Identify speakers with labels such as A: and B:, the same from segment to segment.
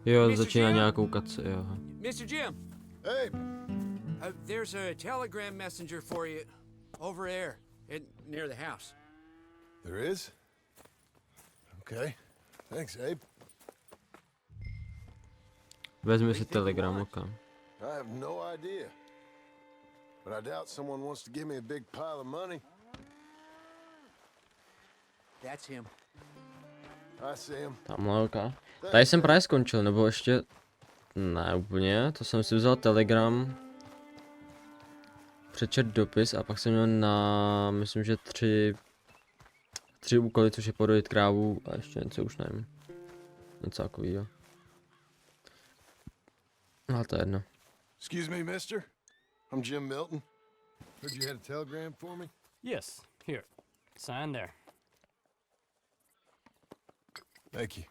A: Jo, začíná nějakou kaci, jo.
B: Mr. Jim.
C: Hey.
B: There's a telegram messenger for you over there near the house.
C: There is? Okay. Thanks, Abe.
A: Vezmi si telegram, ok.
C: I have no idea. But I doubt someone wants to give me a big pile of money.
B: That's him.
C: I see him.
A: Tamhle, ok. Tady jsem právě skončil, nebo ještě... Ne, úplně, to jsem si vzal telegram. Přečet dopis a pak jsem měl na... myslím, že tři úkoly, což je podojit krávu a ještě něco, už nevím. Něco takovýho. No, to je jedno.
C: Excuse me, mister. I'm Jim Milton. Heard you had a telegram for me?
D: Yes, here. Sign there.
C: Thank you.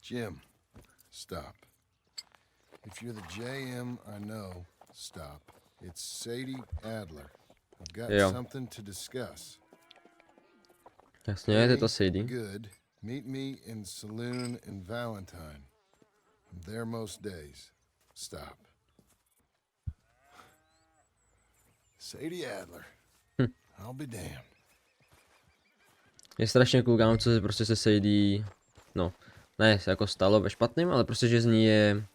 C: Jim, stop. If you're the JM I know, stop. It's Sadie Adler. I've got something to discuss.
A: Jasně, je to Sadie.
C: Good. Meet me in saloon in Valentine. I'm there most days. Stop. Sadie Adler. I'll be damned.
A: Je strašně cool, kámo, co se prostě se Sadie, no, ne, se jako stalo ve špatným, ale prostě, že z ní je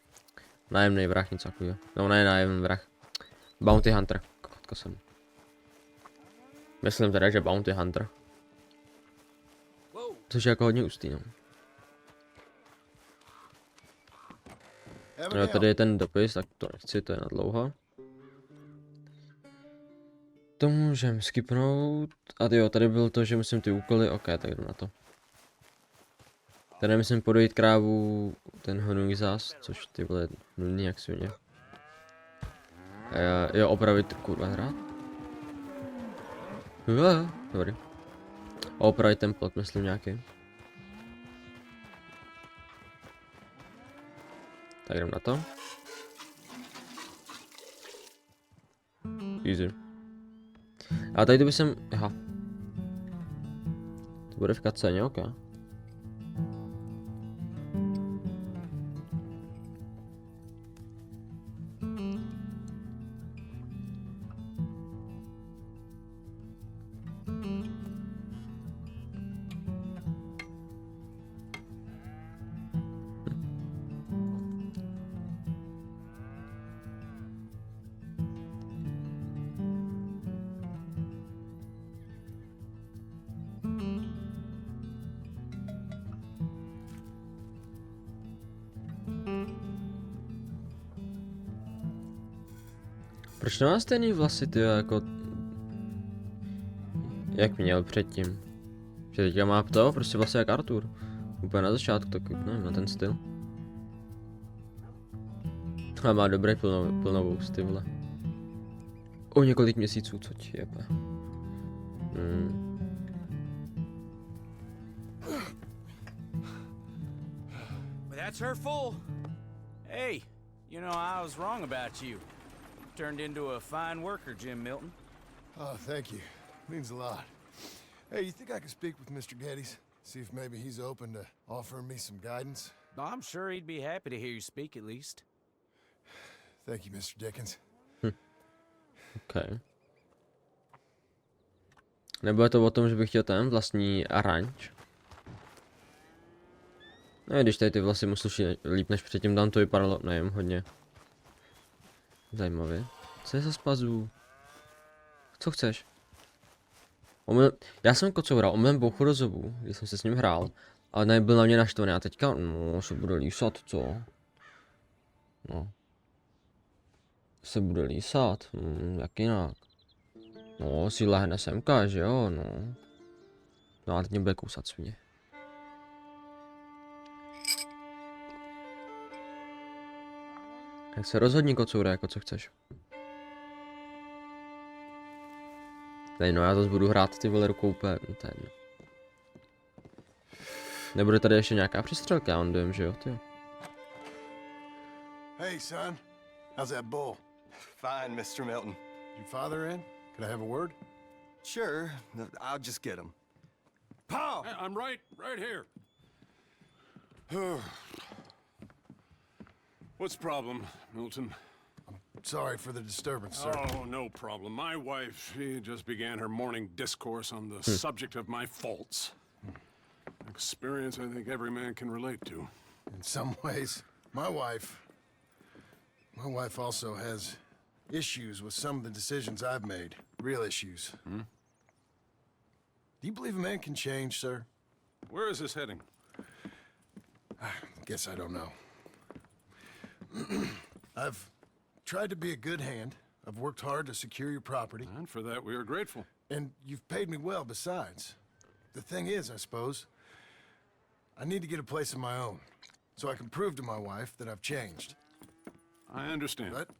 A: nájemný vrah, něco takového. No, ne nájemný vrah. Bounty Hunter. Kotka jsem. Myslím teda, že Bounty Hunter. Což je jako hodně ústý, no. Jo, tady je ten dopis, tak to nechci, to je na dlouho. To můžeme skipnout. A jo, tady bylo to, že musím ty úkoly, ok, tak jdu na to. Tady musím podojit krávu, ten honung zas, což ty vole nudný jak svině. Jo, opravit kurva hrát. Dobrý. A opravit ten plot, myslím nějaký. Tak jdem na to. Easy. A tady to by jsem, aha. To bude v kacéně, ok. Proč nemá stejný vlasy, ty jako... Jak měl předtím? Že teďka má to, prostě vlasy jak Artur. Úplně na začátku, tak nevím, na ten styl. Ale má dobrý plnovou styl, vole. O několik měsíců, co ti jebe.
B: That's her full. Hey, you know, I was wrong about you. Turned into a fine worker, Jim Milton.
C: Oh, thank you. Means a lot. Hey, you think I could speak with Mr. Geddes? See if maybe he's open to offering me some guidance?
B: I'm sure he'd be happy to hear you speak at least.
C: Thank you, Mr. Dickens.
A: Okay. Nebo je to o tom, že bych chtěl ten vlastní ranč? No, když tady ty vlasy mu sluší líp než předtím, tam to vypadalo, nevím, hodně zajímavě. Co je za spazu? Co chceš? Já jsem kocoural, omylem bouchu do zubů, když jsem se s ním hrál, ale nebyl na mě naštvaný a teďka, no, se bude lísat, co? No. Se bude lísat, jak jinak? No, si lehne semka, že jo, no. No a teď mě bude kousat svině. Jak se rozhodni, kocoure, jako co chceš. Tady no, já zase budu hrát ty vole rukou úplně, ten. Nebude tady ještě nějaká přestřelka, já mám dojem, že jo, ty.
C: Hey, son. How's that bull?
E: Fine, Mr. Milton.
C: Your father in? Could I have a word?
E: Sure, I'll just get him.
B: Paul!
F: I'm right here. What's the problem, Milton?
C: Sorry for the disturbance, sir.
F: Oh, no problem. My wife, she just began her morning discourse on the subject of my faults. Experience I think every man can relate to.
C: In some ways, my wife also has issues with some of the decisions I've made. Real issues. Do you believe a man can change, sir?
F: Where is this heading?
C: Guess I don't know. I've tried to be a good hand. I've worked hard to secure your property.
F: And for that, we are grateful.
C: And you've paid me well besides. The thing is, I suppose, I need to get a place of my own, so I can prove to my wife that I've changed.
F: I understand.
C: But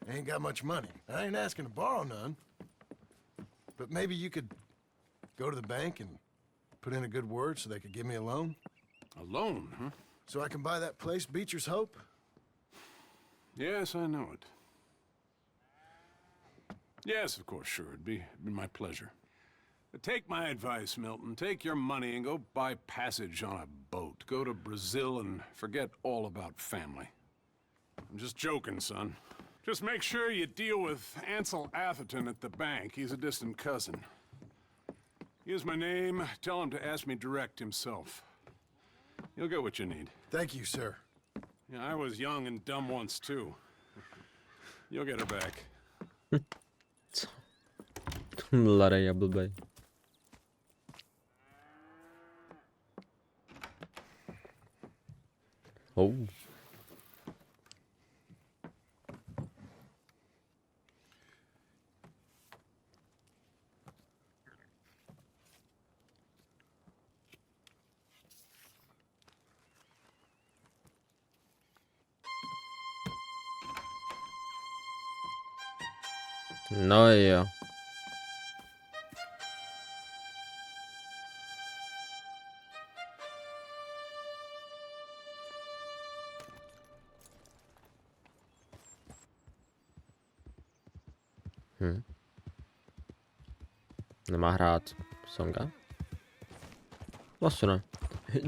C: I ain't got much money. I ain't asking to borrow none. But maybe you could go to the bank and put in a good word so they could give me a loan?
F: A loan, huh?
C: So I can buy that place, Beecher's Hope?
F: Yes, I know it. Yes, of course, sure. It'd be my pleasure. But take my advice, Milton. Take your money and go buy passage on a boat. Go to Brazil and forget all about family. I'm just joking, son. Just make sure you deal with Ansel Atherton at the bank. He's a distant cousin. Here's my name. Tell him to ask me direct himself. You'll get what you need.
C: Thank you, sir.
F: Yeah, I was young and dumb once, too. You'll get her back.
A: Mladej a blbej. Oh. No jo. Nemá hrát songa? Vlastně ne.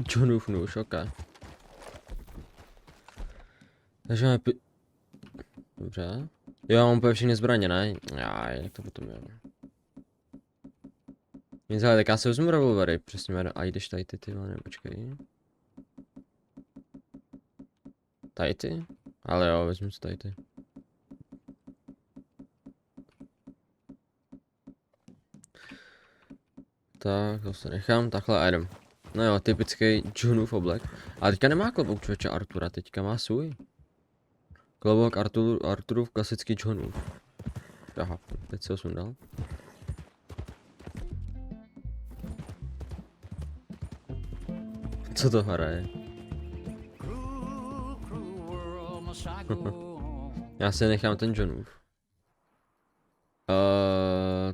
A: Johnův nůž, ok. Takže máme dobře. Jo, já mám úplně všechny zbraně, ne? Jaj, jak to potom je. Nic, ale tak já si vezmu revolvery, přesně jméno. A jdeš tady ty vole, počkej. Tady ty? Ale jo, vezmu si tady ty. Tak, to se nechám, takhle a jdem. No jo, typický Johnův oblek. Ale teďka nemá klobouk člověče Artura, teďka má svůj. Klobouk Arturův klasický Johnův. Aha, teď si ho sundal. Co to hraje? Já si nechám ten Johnův.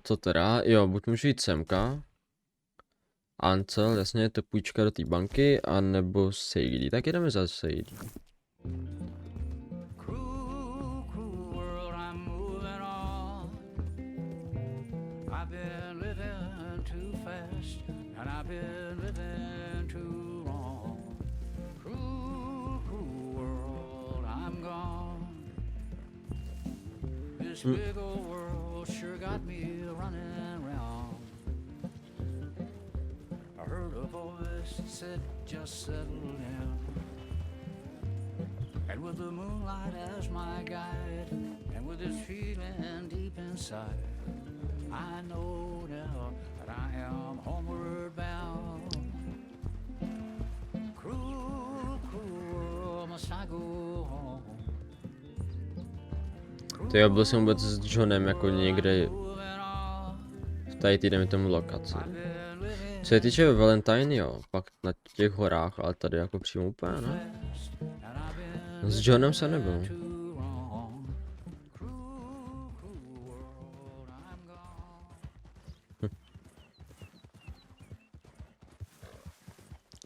A: Co teda? Jo, buď můžu jít semka. Ansel, jasně, je to půjčka do té banky, anebo Sadie. Tak jdeme za Sadie.
G: Big old world sure got me running around. I heard a voice that said, just settle down. And with the moonlight as my guide, and with this feeling deep inside, I know now that I am homeward bound. Cruel, cruel world, must I go home?
A: Ty byl jsem vůbec s Johnem jako někde tady týden tomu lokaci. Co se týče Valentine, jo, pak na těch horách, ale tady jako přímo úplně, ne? S Johnem se nebyl.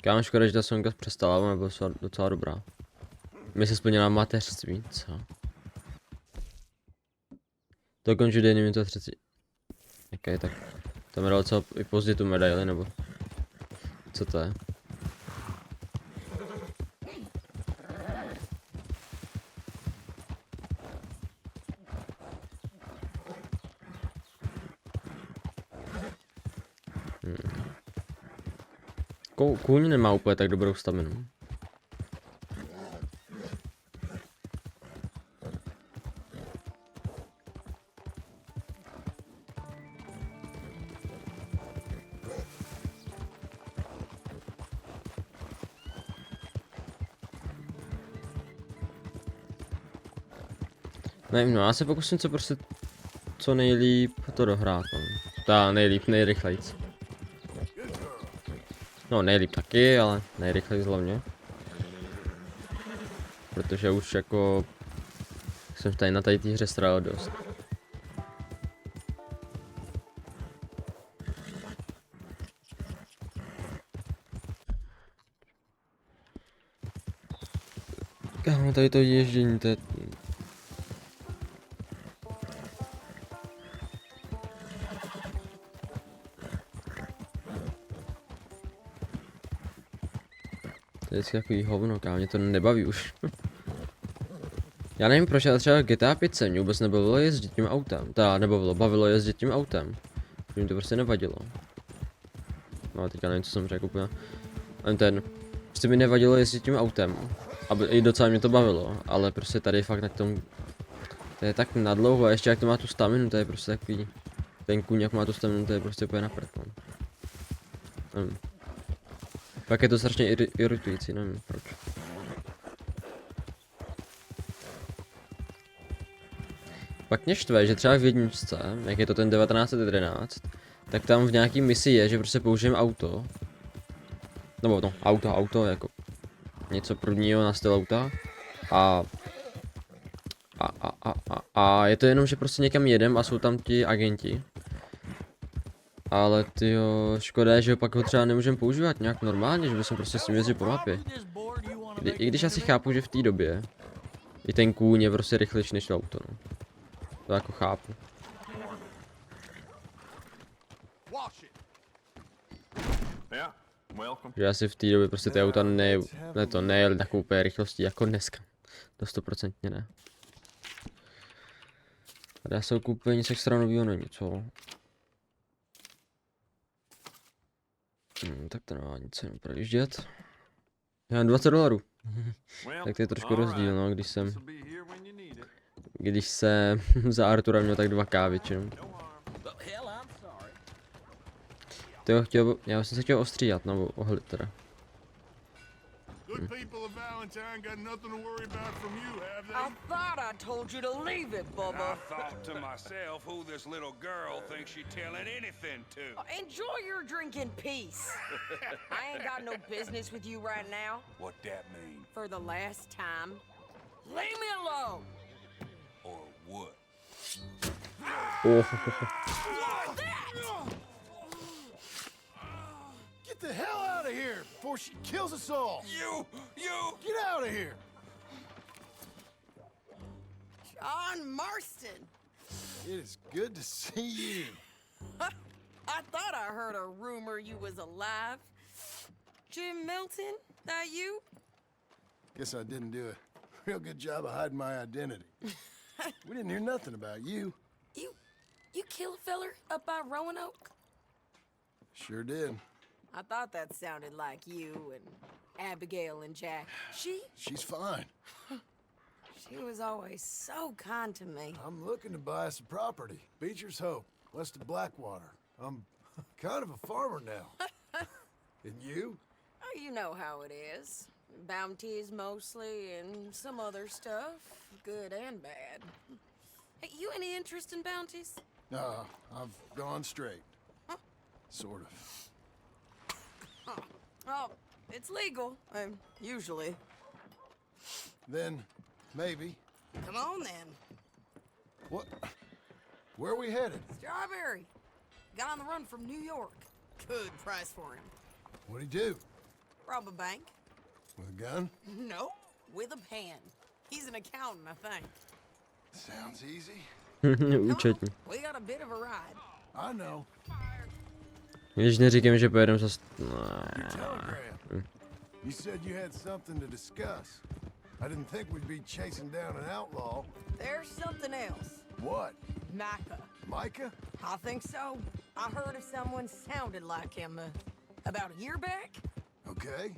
A: Kámo, škoda, že ta songa přestala, ale byla docela dobrá. Mi se splnila mateřství, co? Dokončit 1 minuta 30. Ok, tak Tam dal docela i pozdě tu medaili, nebo co to je? Kůň nemá úplně tak dobrou staminu. Nevím, no já se pokusím co nejlíp to dohrát, no. Nejlíp, nejrychlejc. No nejlíp taky, ale nejrychlejc hlavně. Protože už jako jsem tady na té hře strávil dost. Kámo, tady to ježdění, to je... To je vždycky takový hovno, kámo, mě to nebaví už. Já nevím proč, ale třeba GTA 5 mě vůbec nebavilo jezdit tím autem. Bavilo jezdit tím autem. Mě to prostě nevadilo. No a teďka nevím, co jsem řekl úplně. Prostě mi nevadilo jezdit tím autem. A i docela mě to bavilo, ale prostě tady fakt na tom... To je tak nadlouho a ještě jak to má tu staminu, to je prostě takový... Ten kůň jak má tu staminu, to je prostě úplně na prd, no. Pak je to strašně iritující, nevím proč. Pak mě štve, že třeba v jedničce, jak je to ten 1911, tak tam v nějaký misi je, že prostě použijeme auto. Nebo no, auto, jako něco prvního na styl auta. A je to jenom, že prostě někam jedem a jsou tam ti agenti. Ale tyjo, škoda je, že pak ho třeba nemůžeme používat nějak normálně, že bychom prostě s tím jezdili po mapě. I když asi chápu, že v té době i ten kůň je prostě rychlejší než to auto, no. To jako chápu. Že asi v té době prostě ty auta nejeli takovou úplně rychlostí jako dneska. To 100% ne. Tady já se koupím nic extra novýho není, co? Tak to nemá nic jenom projíždět. Já mám $20. Tak to je trošku rozdíl, no, když jsem za Artura měl tak 2 kávy, většinou. Já jsem se chtěl ostříhat, nebo ohlit teda.
H: Good people of Valentine got nothing to worry about from you, have they?
I: I thought I told you to leave it, Bubba.
J: I thought to myself who this little girl thinks she's telling anything to.
I: Enjoy your drink in peace. I ain't got no business with you right now.
J: What that mean?
I: For the last time, leave me alone.
J: Or what?
C: Get the hell out of here before she kills us all!
J: You!
C: Get out of here!
I: John Marston.
C: It is good to see you.
I: I thought I heard a rumor you was alive. Jim Milton, that you?
C: Guess I didn't do a real good job of hiding my identity. We didn't hear nothing about you.
I: You kill a feller up by Roanoke?
C: Sure did.
I: I thought that sounded like you and Abigail and Jack.
C: She's fine.
I: She was always so kind to me.
C: I'm looking to buy us a property. Beecher's Hope, west of Blackwater. I'm kind of a farmer now. And you?
I: Oh, you know how it is. Bounties mostly and some other stuff, good and bad. Hey, you any interest in bounties?
C: I've gone straight.
I: Huh?
C: Sort of.
I: Oh, it's legal, usually.
C: Then, maybe.
I: Come on then.
C: What? Where are we headed?
I: Strawberry. Got on the run from New York. Good price for him.
C: What'd he do?
I: Rob a bank?
C: With a gun?
I: No, with a pen. He's an accountant, I think.
C: Sounds easy.
A: Účetní.
I: We got a bit of a ride.
C: I know.
A: Když neříkám, že pojedeme zase...
C: Your telegram. You said you had something to discuss. I didn't think we'd be chasing down an outlaw.
I: There's something else.
C: What?
I: Micah.
C: Micah?
I: I think so. I heard of someone sounded like him about a year back.
C: Okay.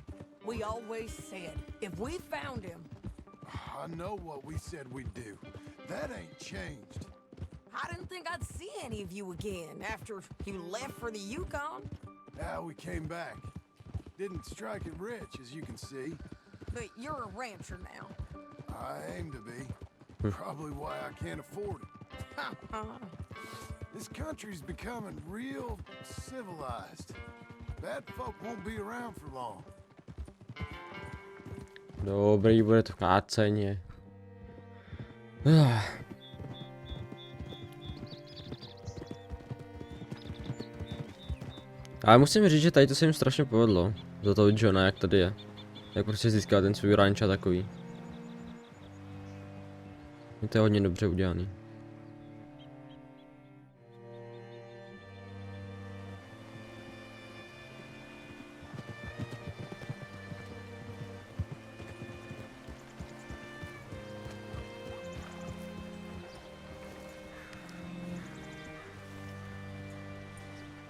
I: We always said if we found him,
C: I know what we said we'd do. That ain't changed.
I: I didn't think I'd see any of you again after you left for the Yukon.
C: Now we came back. Didn't strike it rich, as you can see.
I: But you're a rancher now.
C: I aim to be. Probably why I can't afford it. This country's becoming real civilized. Bad folk won't be around for long.
A: Dobrý, bude to káceně. Ale musím říct, že tady to se jim strašně povedlo. Za toho Johna, jak tady je. Jak prostě získá ten svůj ranč a takový. Je to hodně dobře udělaný.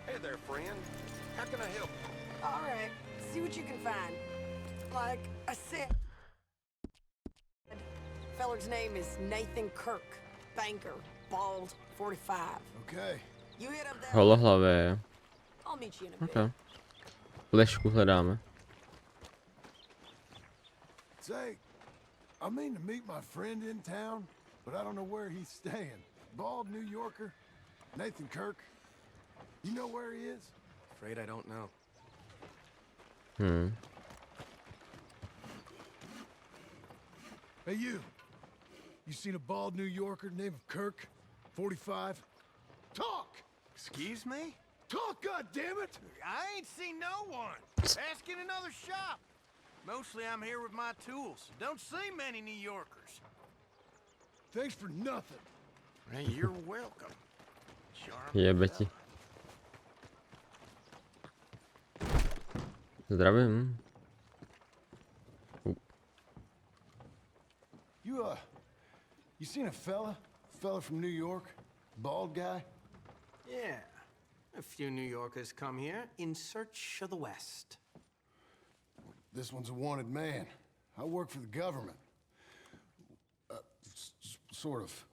E: Hey there, friend. How can I help you?
I: All right, see what you can find. Like I said, feller's name is Nathan Kirk, banker, bald, 45.
C: Okay.
I: You hit up that.
A: Holohlavé.
I: I'll meet you in a bit.
A: Okay. Flešku hledáme.
C: Say, I mean to meet my friend in town, but I don't know where he's staying. Bald New Yorker, Nathan Kirk. You know where he is?
E: Afraid I don't know.
C: Hey, you. You seen a bald New Yorker named Kirk? 45? Talk!
E: Excuse me?
C: Talk, goddammit!
J: I ain't seen no one. Ask in another shop. Mostly I'm here with my tools. Don't see many New Yorkers.
C: Thanks for nothing.
J: Hey, you're welcome.
A: Jebeti. Zdravím.
C: You seen a fella? Fella from New York? Bald guy?
K: Yeah. A few New Yorkers come here in search of the West.
C: This one's a wanted man. I work for the government. Sort of.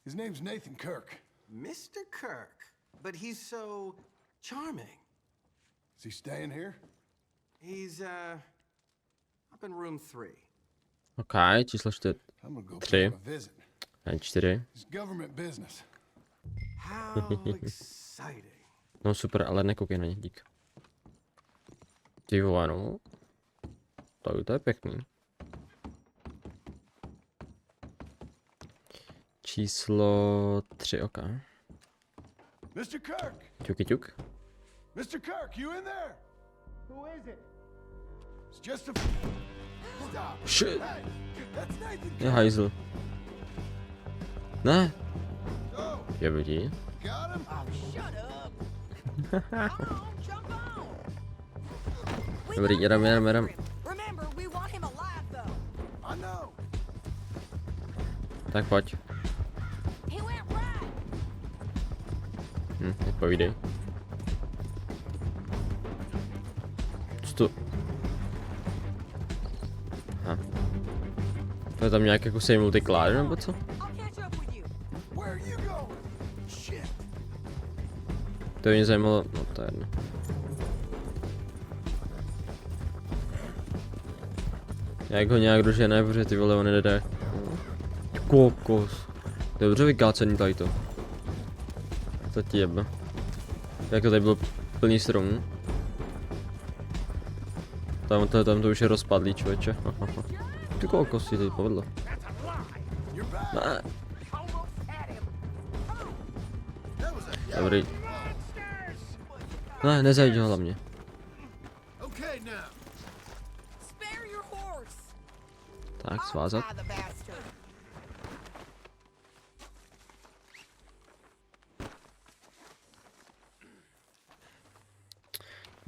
C: His name's Nathan Kirk.
K: Mr. Kirk? But he's so charming.
C: Is he staying here?
K: He's, up in room 3.
A: Ok, číslo 4.
C: I'm gonna go
A: 3.
C: pay him a visit.
A: A 4.
C: It's government business.
K: How exciting.
A: No super, ale nekoukej na ně, dík. Ty vole, no. To je pěkný. Číslo 3, ok.
C: Mr. Kirk!
A: Ťuky ťuk.
C: Mr. Kirk, you in there? Who is it? It's just a... Stop!
A: Shit!
C: Hey, that's Nathan
A: Je
C: Kirk!
A: hajzl. Ne,
C: Oh,
A: jebeti.
C: got him?
I: Oh, shut up. Come on, jump on. We
A: Dobrý,
I: got
A: jedem.
I: Remember, we want him alive, though.
C: I know.
A: Tak pojď.
I: He went right.
A: Teď povídej. Co to? Aha. To je tam nějak jako sej multikláder nebo co?
I: I'll catch up with you.
C: Where are you going? Shit.
A: To mě zajímalo, no to je jedno. Jak ho nějak dožene, protože ty vole on jde. Kokos. To je dobře vykácený tady to. To ti jebe. Jak to tady bylo plný stromů. Tam to už je rozpadlý, člověče. Ty kokos, si tady povedlo. Ne. Dobrý. Ne, nezajď ho hlavně.
C: Okay, now.
I: Spare your horse.
A: Tak, svázat.
I: I'll tie the bastard.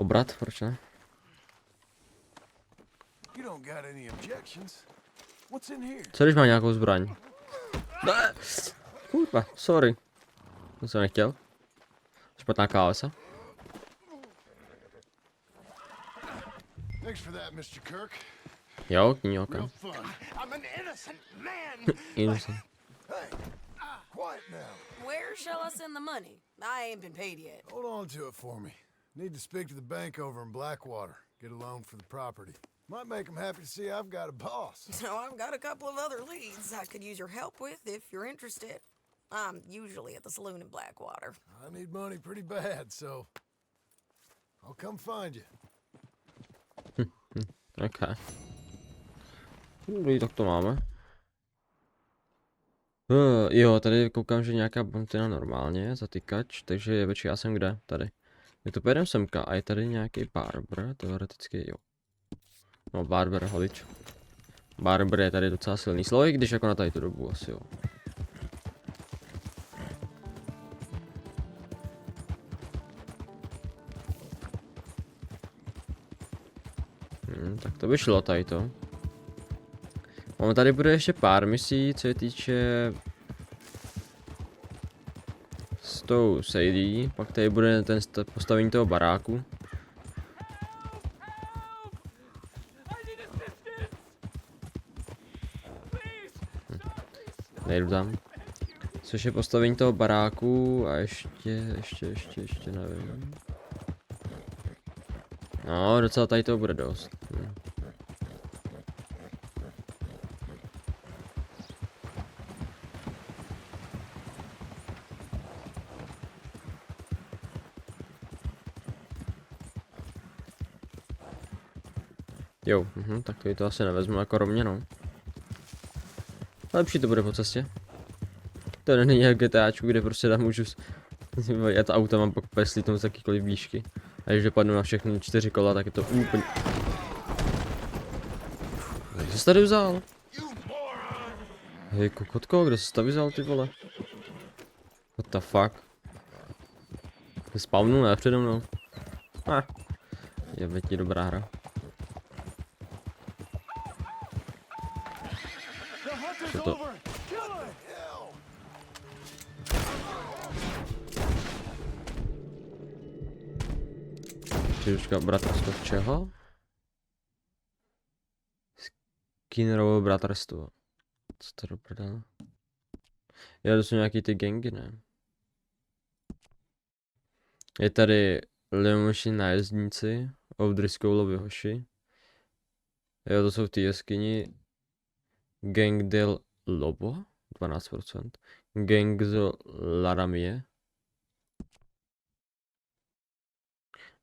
A: Obrat, proč ne?
C: You don't got any objections. What's in here?
A: Co když má nějakou zbraň? Ne! Kurva, sorry. To jsem nechtěl. Špatná klávesa.
C: Thanks for that, Mr. Kirk.
A: Jo, knílka.
C: Real fun.
J: I'm an innocent man.
A: Innocent.
C: Hey, quiet now.
I: Where shall I send the money? I ain't been paid yet.
C: Hold on to it for me. Need to speak to the bank over in Blackwater. Get a loan for the property. Might make them happy to see I've got a boss.
I: So I've got a couple of other leads I could use your help with if you're interested. I'm usually at the saloon in Blackwater.
C: I need money pretty bad, so I'll come find you.
A: Okay. Dobrý, tak to máme. Jo, tady koukám, že nějaká bontina normálně, zatykač, takže je já jsem kde? Tady. Je to pojedem semka a je tady nějaký barber, teoreticky jo. No, barber, holič. Barber je tady docela silný slovo, i když jako na tady tu dobu asi jo. Tak to by šlo tady to. Ono tady bude ještě pár misí, co se týče s tou Sadie, pak tady bude ten postavení toho baráku. Nejdu tam. Což je postavení toho baráku a ještě nevím. No, docela tady toho bude dost. Jo, tak to asi nevezmu jako rovně, no. Lepší to bude po cestě. To není jak GTAčku, kde prostě tam můžu jet auta, mám pak peslít z jakýkoliv výšky. A když dopadnu na všechny 4 kola, tak je to úplně... Kde jsi tady vzal? Hej, kokotko, kde jsi tady vzal, ty vole? What the fuck? Ty spavnul, ne, přede mnou. Je větí dobrá hra. Co to? Příručka bratrstvo čeho? Skinnerovo bratrstvo. Co to doprdá? Jo, to jsou nějaký ty gangy, ne? Je tady Lemoši nájezdníci, O'Driscollovi hoši. Jo, to jsou ty jeskyni. Gang del Lobo, 12%. Gang z Laramie.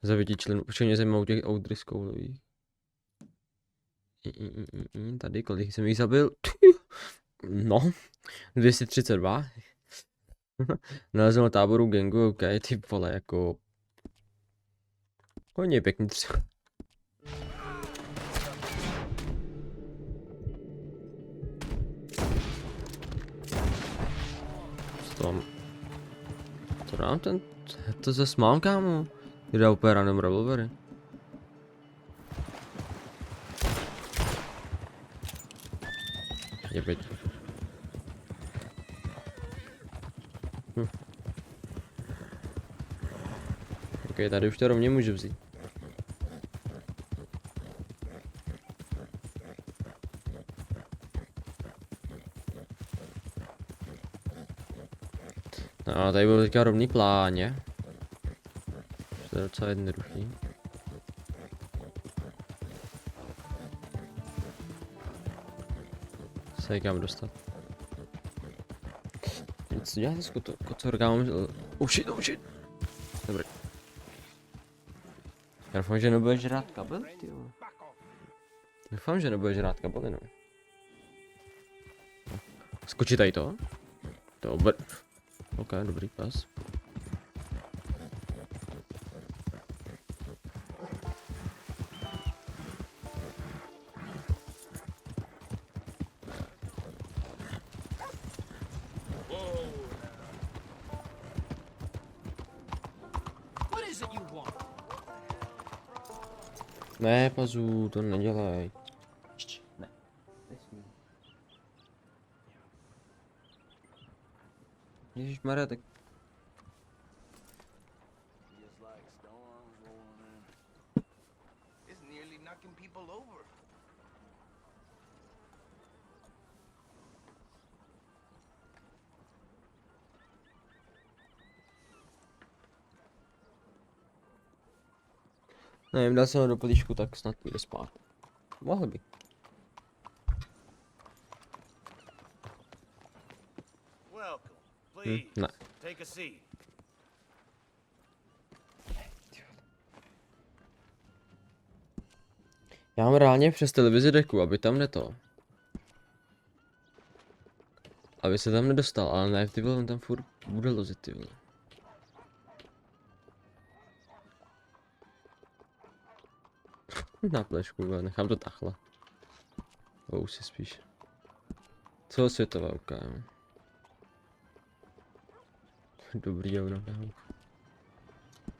A: Zabití členů, počkej, mě zajímavou těch O'Driscollových. Tady, kolik jsem jich zabil? No, 232. Nalezl na táboru gangu, ok, ty vole, jako... Hodně pěkný třeba. To dám ten... To zase mám, kámo. Jde úplně random revolvery. Jebiť. Ok, tady už to rovně můžu vzít. No, tady byl teďka rovný pláně. To je docela jednoduchý. Se někam dostat. Co děláte s kocorka? Mám... Oh shit. Dobrý. Já doufám, že nebudeš žrát kabel, tyjo. Doufám, že nebudeš žrát kabely, no. Skočí tady to? Dobrý. Ok, dobrý pas. Ne, Pazu, to nedělej. Ne. Ježišmarja, tak...
J: Feels like storms rolling in. It's nearly knocking people over.
A: Nevím, dal jsem ho do políšku, tak snad půjde spát. Mohl by.
J: Welcome. Please,
A: ne.
J: take a seat.
A: Já mám reálně přes televizi deku, aby tam neto. Aby se tam nedostal, ale ne, ty vole, on tam furt bude lozit, ty vole. Na plešku, nechám to takhle. Vousy spíš. Celosvětová ukážu. Dobrý euro, kámo.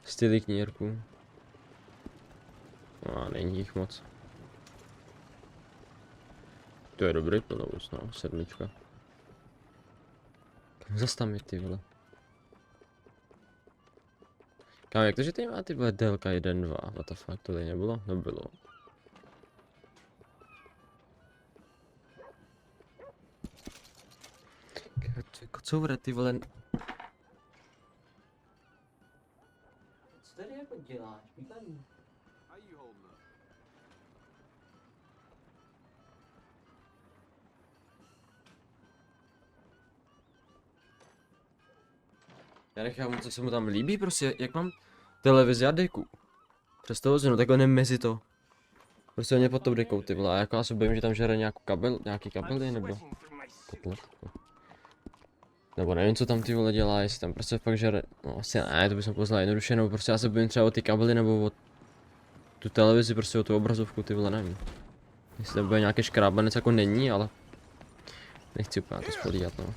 A: Styly knírku. No, není jich moc. To je dobrý plnovus, no, 7. Kam zas tam je, ty vole? Kámo, jak to, že tady má ty vole délka 1, 2, what the fuck, to tady nebylo? Nebylo. Kocoure, ty vole. Co tady jako děláš, píkaný? Já nechám, co se mu tam líbí, prostě, jak mám televizi a deku. Přes toho zinu, takhle nemezi to. Prostě mě pod tou dekou, ty vole, a jako já se bojím, že tam žere nějaký kabely, nebo kotlet. Nebo nevím, co tam ty vole dělá, jestli tam prostě fakt žere, no asi ne, to bych poznal jednoduše, nebo prostě já se bojím třeba o ty kabely, nebo o tu televizi, prostě o tu obrazovku, ty vole, nevím. Jestli tam bude nějaký škrábanec, jako není, ale nechci úplně to spodíhat, no.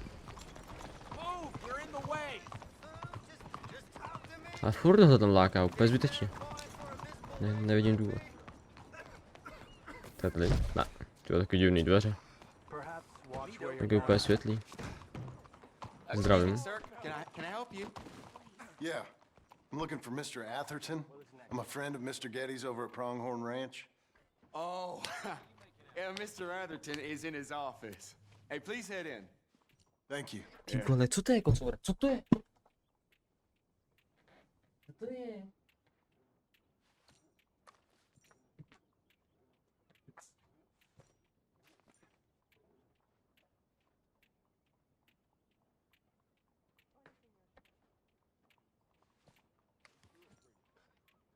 A: A furt ho tam láká, úplně zbytečně. Nevidím důvod. Tady, ne, to je takový divný dveře. Tak je úplně světlý. Zdravím.
C: Yeah. I'm looking for Mr. Atherton. I'm a friend of Mr. Getty's over at Pronghorn Ranch.
L: Oh, yeah, Mr. Atherton is in his office. Hey, please head in.
C: Thank you.
A: Ty vole, co to je, kocoure? Co to je? Co to je?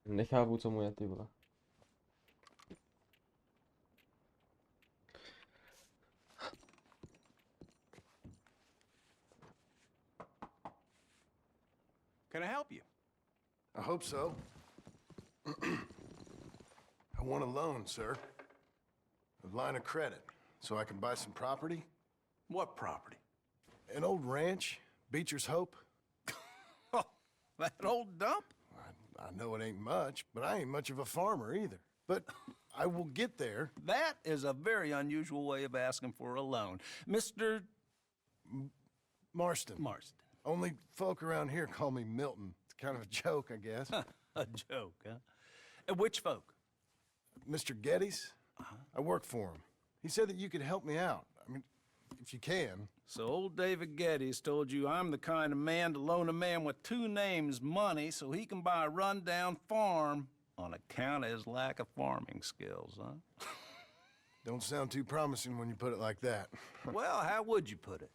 A: Nechápu, co mu je, ty vole.
J: Can I help you?
C: I hope so. I want a loan, sir. A line of credit, so I can buy some property.
J: What property?
C: An old ranch, Beecher's Hope.
J: That old dump?
C: I know it ain't much, but I ain't much of a farmer either. But I will get there.
J: That is a very unusual way of asking for a loan. Mr.
C: Marston.
J: Marston.
C: Only folk around here call me Milton. It's kind of a joke, I guess.
J: A joke, huh? And which folk?
C: Mr. Getty's? I work for him. He said that you could help me out. I mean, if you can.
J: So old David Geddes told you I'm the kind of man to loan a man with two names money so he can buy a rundown farm on account of his lack of farming skills, huh?
C: Don't sound too promising when you put it like that.
J: Well, how would you put it?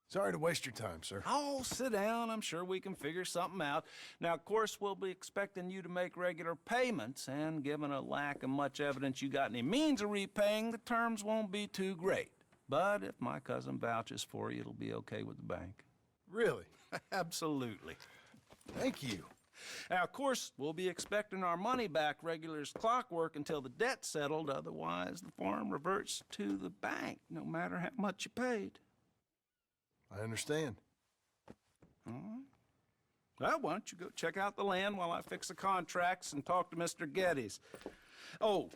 C: Sorry to waste your time, sir.
J: Oh, sit down. I'm sure we can figure something out. Now, of course, we'll be expecting you to make regular payments, and given a lack of much evidence you got any means of repaying, the terms won't be too great. But if my cousin vouches for you, it'll be okay with the bank.
C: Really?
J: Absolutely.
C: Thank you.
J: Now, of course, we'll be expecting our money back regular as clockwork until the debt's settled. Otherwise, the farm reverts to the bank, no matter how much you paid.
C: I understand.
J: Well, why don't you go check out the land while I fix the contracts and talk to Mr. Geddes? Oh,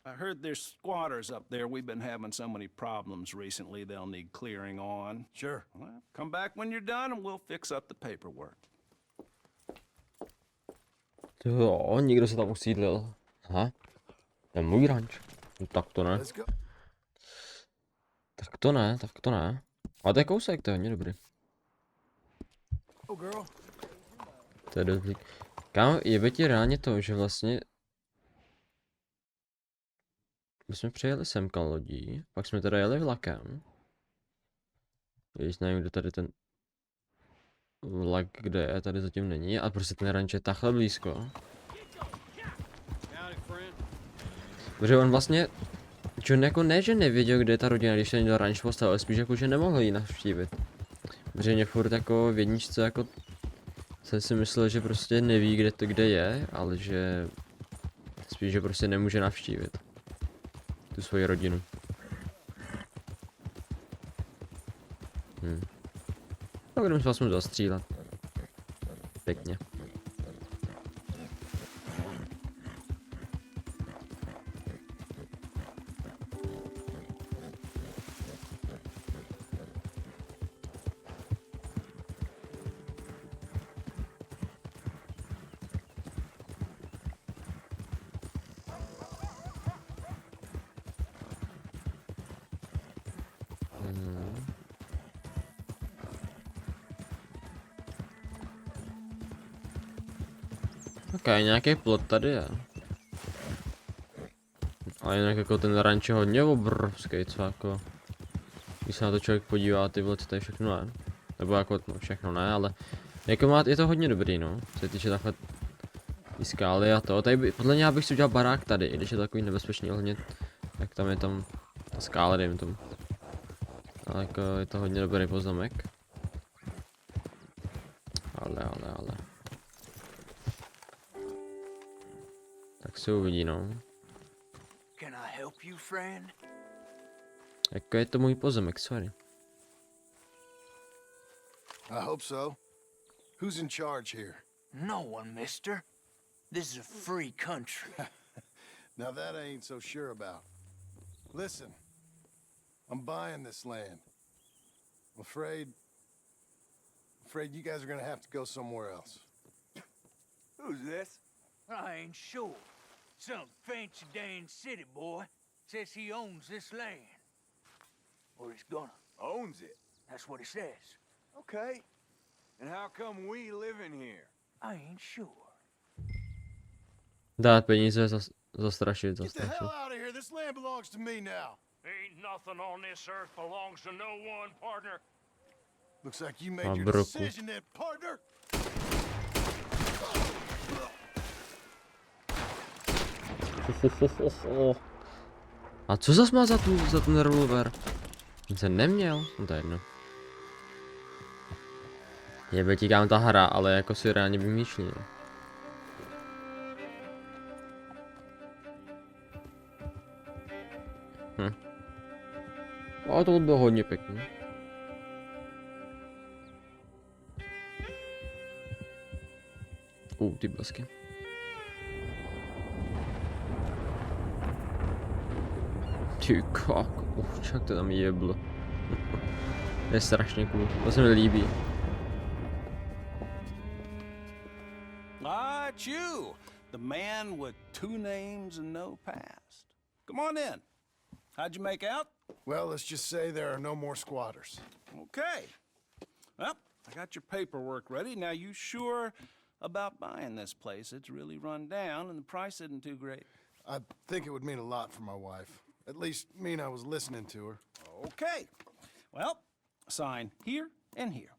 J: I heard there's squatters up there. We've been having so many problems recently, they'll need clearing on.
C: Sure.
J: Well, come back when you're done and we'll fix up the paperwork.
A: Jo, někdo se tam usídlil. Aha. To je můj ranč. No, tak to ne.
C: Let's go.
A: Tak to ne, tak to ne. Ale to je kousek, to je hodně dobrý.
C: Oh, girl.
A: To je dobrý. Kámo, jebe ti reálně to, že vlastně... My jsme přijeli semka lodí, pak jsme teda jeli vlakem. Když nevím, kde tady ten... Vlak kde je, tady zatím není, a prostě ten ranč je takhle blízko. Protože on vlastně... John jako ne, že nevěděl, kde je ta rodina, když se do ranč postavil, ale spíš jako, že nemohl ji navštívit. Protože mě furt jako v jedničce jako... Jsem si myslel, že prostě neví, kde to kde je, ale že... Spíš, že prostě nemůže navštívit tu svoji rodinu. Tak budeme se vlastně zastřílet. Pěkně. Ok, nějaký plot tady je. Ale jinak jako ten ranč je hodně obrovský, co jako... Když se na to člověk podívá, ty vole, co tady všechno je. Nebo jako, no všechno ne, ale... Jako má, je to hodně dobrý, no. Co se týče takhle... Ty skály a to. Tady by, podle mě bych si udělal barák tady, i když je to takový nebezpečný, hodně... Jak tam je tam... Ta skála, dejme tomu. Ale jako je to hodně dobrý pozemek. Ale. Tak se uvidí, no.
G: Can I help you, friend?
A: Jako je to můj pozemek, sorry.
C: I hope so. Who's in charge here?
G: No one, mister. This is a free country.
C: Now that I ain't so sure about. Listen, I'm buying this land. I'm afraid you guys are gonna have to go somewhere else.
L: Who's this?
G: I ain't sure. Some fancy Dan city boy says he owns this land. Or he's gonna.
L: Owns it.
G: That's what he says.
L: Okay. And how come we live in here?
G: I ain't sure.
A: Dát peníze, zastrašit.
C: Get the hell out of here. This land belongs to me now.
H: Ain't nothing on this earth belongs to no one, partner.
C: Looks like you made your decision then, partner.
A: A co zas má za ten revolver? Ten se neměl, no to je jedno. Jebe ti kam ta hra, ale jako si reálně vymýšlí. A to bylo hodně pěkný. Ty blesky. Ty kak, čak to tam jeblo. Je strašně cool, to se mi líbí.
J: Ah, it's you, the man with 2 names and no past. Come on in. How'd you make out?
C: Well, let's just say there are no more squatters.
J: Okay. Well, I got your paperwork ready. Now, you sure about buying this place? It's really run down, and the price isn't too great.
C: I think it would mean a lot for my wife. At least mean I was listening to her.
J: Okay. Well, sign here and here.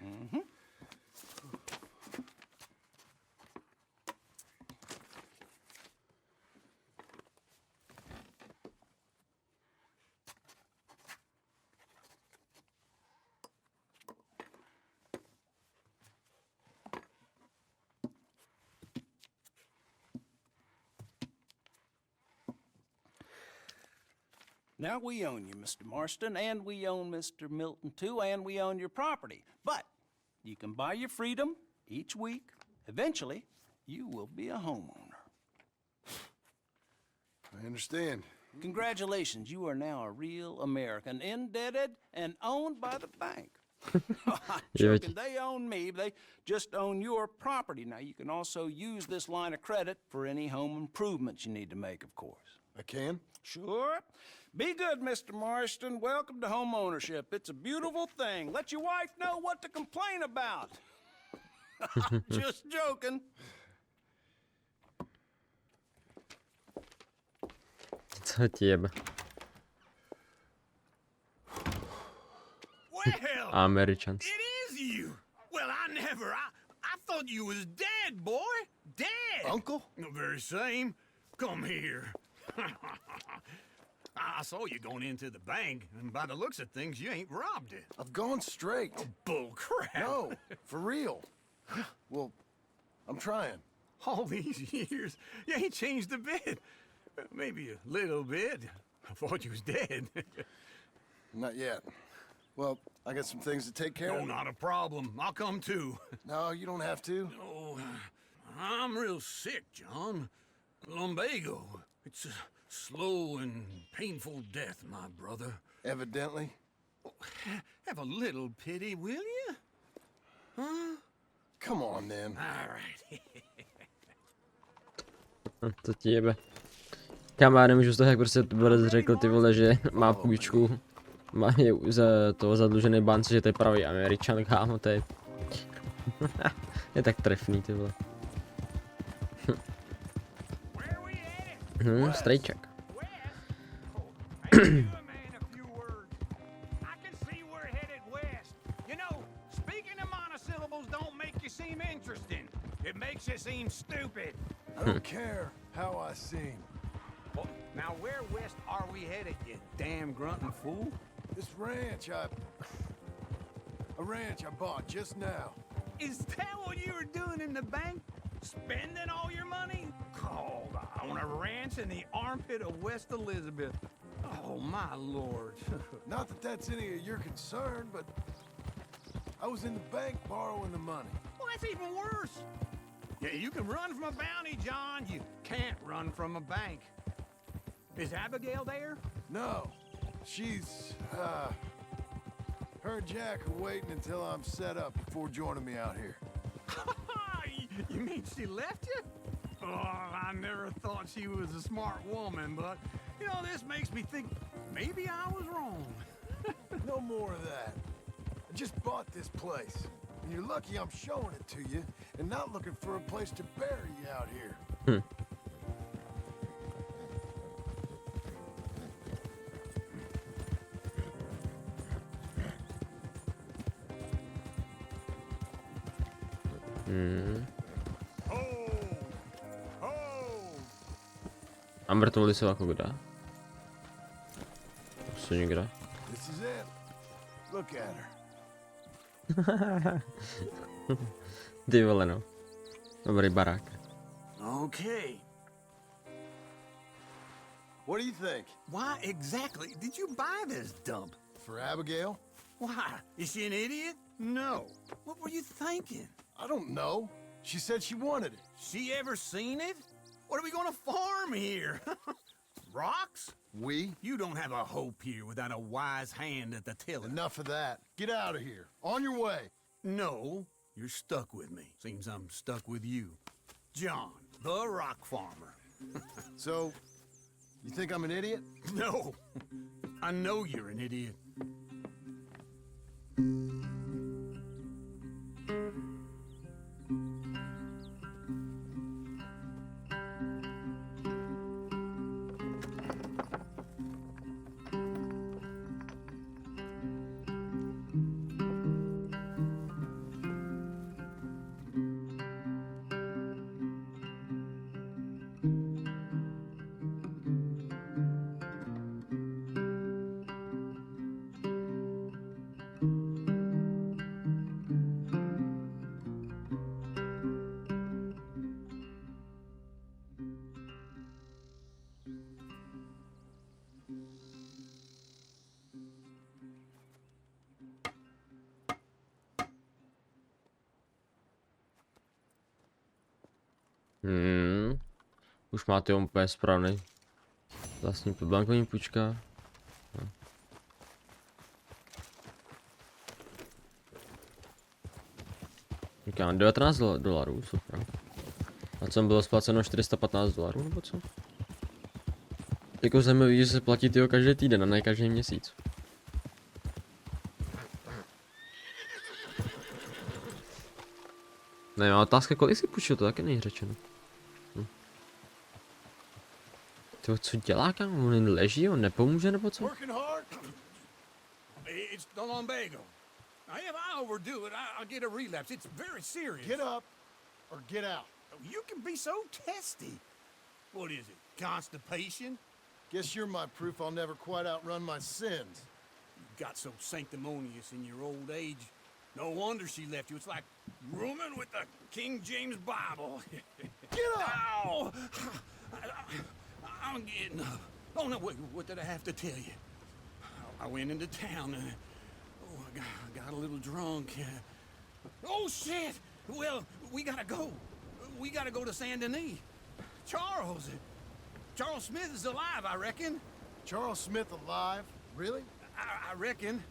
J: Mm-hmm. Now we own you, Mr. Marston, and we own Mr. Milton too, and we own your property. But you can buy your freedom each week. Eventually, you will be a homeowner.
C: I understand.
J: Congratulations, you are now a real American, indebted and owned by the bank. I'm joking, they own me, they just own your property. Now, you can also use this line of credit for any home improvements you need to make, of course.
C: I can?
J: Sure. Be good, Mr. Marston. Welcome to home ownership. It's a beautiful thing. Let your wife know what to complain about. Just joking.
A: Co ti jebe?
B: Well,
A: Američans.
B: it is you. Well, I thought you was dead, boy. Dead.
C: Uncle?
B: The very same. Come here. I saw you going into the bank, and by the looks of things, you ain't robbed it.
C: I've gone straight.
B: Bull crap.
C: No, for real. Well, I'm trying.
B: All these years, you ain't changed a bit. Maybe a little bit. I thought you was dead.
C: Not yet. Well, I got some things to take care
B: No,
C: of.
B: not a problem. I'll come too.
C: No, you don't have to.
B: Oh, I'm real sick, John. Lumbago. It's a slow and painful death, my brother.
C: Evidently.
B: Have a little pity, will you? Huh?
C: Come on, then.
B: All right.
A: Co ti jebe? Kámo, já nemůžu z toho, jak prostě Brz řekl, ty vole, že má půjčku. Je za toho zadlužený bance, že to je pravý Američan, kámo, to je... je tak trefný, ty vole. Strejček.
C: I don't care how I seem.
B: Now, where west are we headed, you damn grunting fool?
C: This ranch a ranch I bought just now.
B: Is that what you were doing in the bank? Spending all your money? Oh, on a ranch in the armpit of West Elizabeth. Oh, my lord.
C: Not that that's any of your concern, but I was in the bank borrowing the money.
B: Well, that's even worse. Yeah, you can run from a bounty, John. You can't run from a bank. Is Abigail there?
C: No. She's, her and Jack are waiting until I'm set up before joining me out here.
B: You mean she left you? Oh, I never thought she was a smart woman, but, you know, this makes me think maybe I was wrong.
C: No more of that. I just bought this place, and you're lucky I'm showing it to you and not looking for a place to bury you out here.
A: A mrtvoli jsou jako kde? Jsou někde?
C: This is it. Look at her.
A: Ty vole, no. Dobrý barák.
B: Okay.
C: What do you think?
B: Why exactly did you buy this dump?
C: For Abigail?
B: Why? Is she an idiot? No. What were you thinking?
C: I don't know. She said she wanted it.
B: She ever seen it? What are we gonna farm here? Rocks?
C: We?
B: You don't have a hope here without a wise hand at the tiller.
C: Enough of that. Get out of here. On your way.
B: No, you're stuck with me. Seems I'm stuck with you. John, the rock farmer.
C: So, you think I'm an idiot?
B: No, I know you're an idiot.
A: Už máte úplně správný. Vlastní bankovní půjčka. No. Říkám, $19, super. A co bylo splaceno $415, nebo co? Jako zajímavý, že se platí tyho každý týden a ne každý měsíc. Ne, otázka, kolik si půjčil, to taky není řečeno. To co dělá, kam? On leží, on nepomůže, nebo co?
B: Working hard? It's the lumbago. Now, if I overdo it, I'll get a relapse. It's very serious.
C: Get up or get out.
B: You can be so testy. What is it? Constipation?
C: Guess you're my proof I'll never quite outrun my sins.
B: You got so sanctimonious in your old age. No wonder she left you. It's like rooming with the King James Bible.
C: Get up!
B: Ow! I'm getting up. Oh, no, wait, what did I have to tell you? I went into town and I got a little drunk. Oh, shit! Well, we gotta go. We gotta go to Saint Denis. Charles Smith is alive, I reckon.
C: Charles Smith alive? Really?
B: I reckon.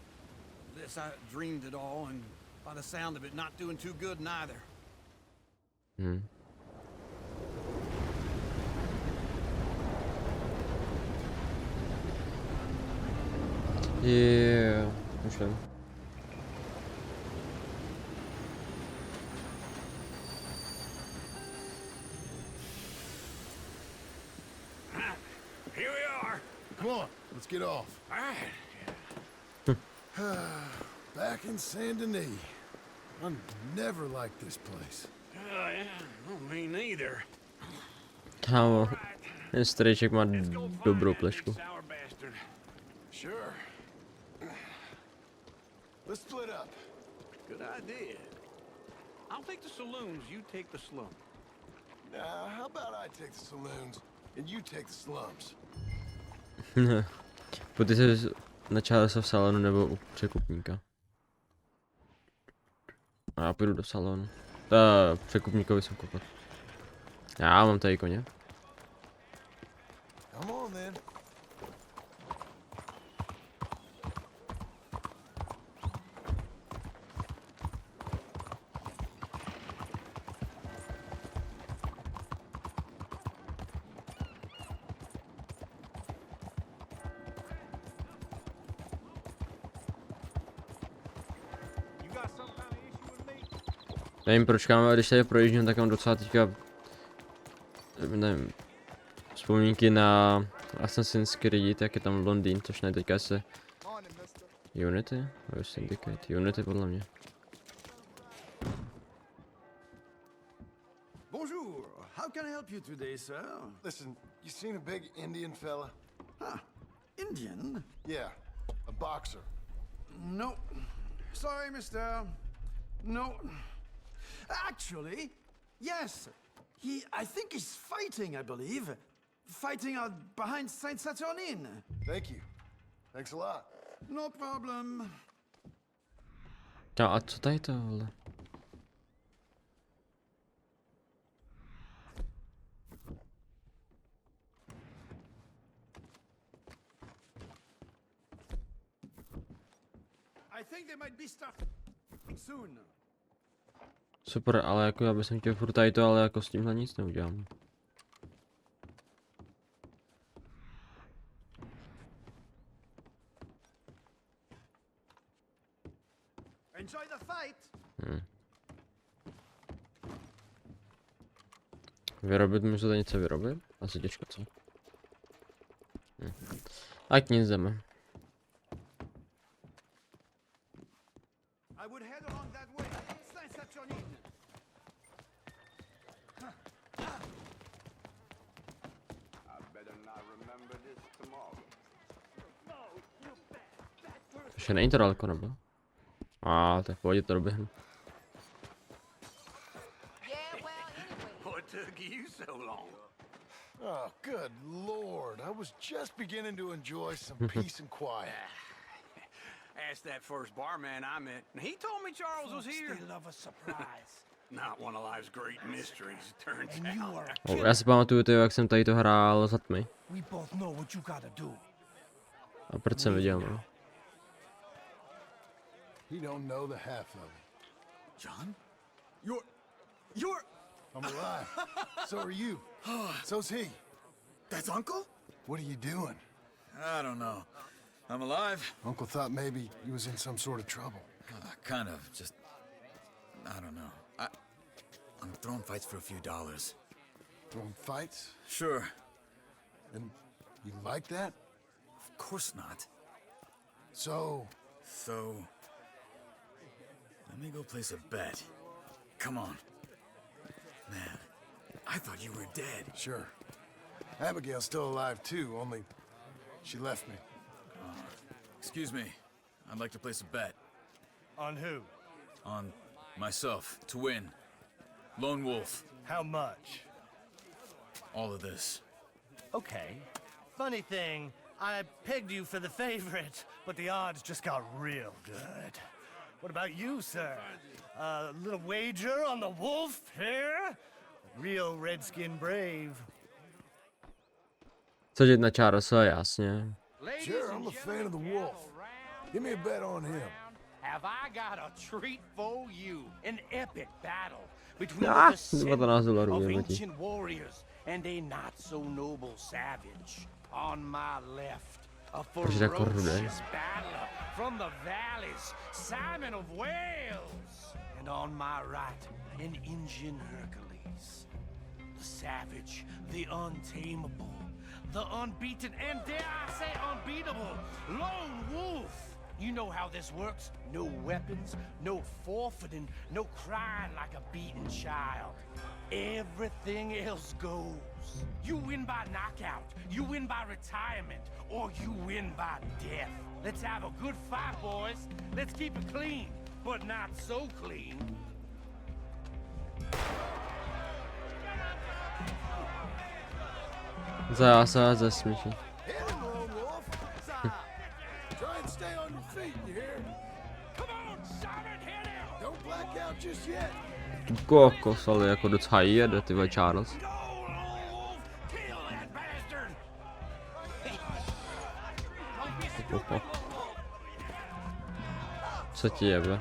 B: This, I dreamed it all, and by the sound of it, not doing too good neither.
A: Yeah, už vím.
B: Here we are.
C: Come on, let's get off.
B: All right.
C: Back in Saint Denis. I never liked this place.
B: Yeah, no, me neither.
A: Kámo, ten strejček má dobrou plešku.
B: Sour bastard.
C: Sure. Let's split up.
B: Good idea. I'll take the saloons, you take the slum.
C: How about I take the saloons and you take the slums?
A: Ty se načal se v salonu nebo u překupníka. A já půjdu do salonu. Překupníkovi jsem kopat. Já mám tady koně.
C: Come on then.
A: Nevím proč, kámo, když tady projíždím, tak mám docela teďka, nevím, vzpomínky na Assassin's Creed, jak je tam Londýn, což ne teďka se Unity? Syndicate? Unity podle mě.
M: Bonjour. How can I help you today, sir?
C: Listen, you seen a big Indian fella?
M: Ah, Indian?
C: Yeah, a boxer.
M: No. Sorry, mister. No. Actually, yes. I think he's fighting, I believe. Fighting out behind Saint Saturnin.
C: Thank you. Thanks a lot.
M: No problem.
A: A co tady tohle?
M: I think they might be stuff soon.
A: Super, ale jako já bych chtěl furt tady to, ale jako s tímhle nic neudělám.
M: Enjoy the fight.
A: Vyrobit, můžu tady něco vyrobit? Asi těžko, co? Ať nic jdeme.
M: I would head along that way. Saint Saturnin.
A: Ještě není to daleko, nebo? Tak pojď, to doběhnu.
B: What took you so long?
C: Oh, good lord. I was just beginning to enjoy some peace and quiet.
B: Asked that first barman I met, and he told me Charles was here.
K: They love a surprise.
B: Not one of life's great mysteries, it turns out.
A: Já si pamatuju, tyjo, jak jsem tady to hrál za tmy.
M: We both know what you gotta do.
A: A proč jsem viděl, no?
C: You don't know the half of it.
L: John? You're...
C: I'm alive. So are you. So's he.
L: That's Uncle?
C: What are you doing?
L: I don't know. I'm alive.
C: Uncle thought maybe he was in some sort of trouble.
L: Kind of. Just... I don't know. I'm throwing fights for a few dollars.
C: Throwing fights?
L: Sure.
C: And you like that?
L: Of course not.
C: So...
L: Let me go place a bet. Come on. Man, I thought you were dead.
C: Sure. Abigail's still alive too, only she left me.
L: Excuse me. I'd like to place a bet.
M: On who?
L: On myself, to win. Lone Wolf.
M: How much?
L: All of this.
M: Okay. Funny thing, I pegged you for the favorite, but the odds just got real good. What about you, sir? A little wager on the wolf here? Real redskin brave.
A: Což jedna Charlesa, jasně.
C: Sure, I'm a fan of the wolf. Give me a bet on him.
K: Have I got a treat for you? An epic battle between
A: Ah,
K: the descendants
A: $19
K: of
A: ujemutí.
K: ancient warriors and a not-so-noble savage. On my left, a
A: Proč jako rudé?
K: ferocious battler from the valleys, Simon of Wales. And on my right, an Indian Hercules. The savage, the untamable, the unbeaten, and dare I say unbeatable, Lone Wolf. You know how this works. No weapons, no forfeiting, no crying like a beaten child. Everything else goes. You win by knockout, you win by retirement, or you win by death. Let's have a good fight, boys. Let's keep it clean, but not so clean.
A: Zásah ze smíši.
C: Hit him, Lone Wolf. Try and stay on your feet, you hear?
K: Come on, Simon, hit him!
C: Don't black out just yet.
A: Kokos, ale jako docela jede, ty vole, Charles.
K: Go, Lone Wolf! Kill that bastard! Don't be stupid, Lone Wolf!
A: Co ti jebe?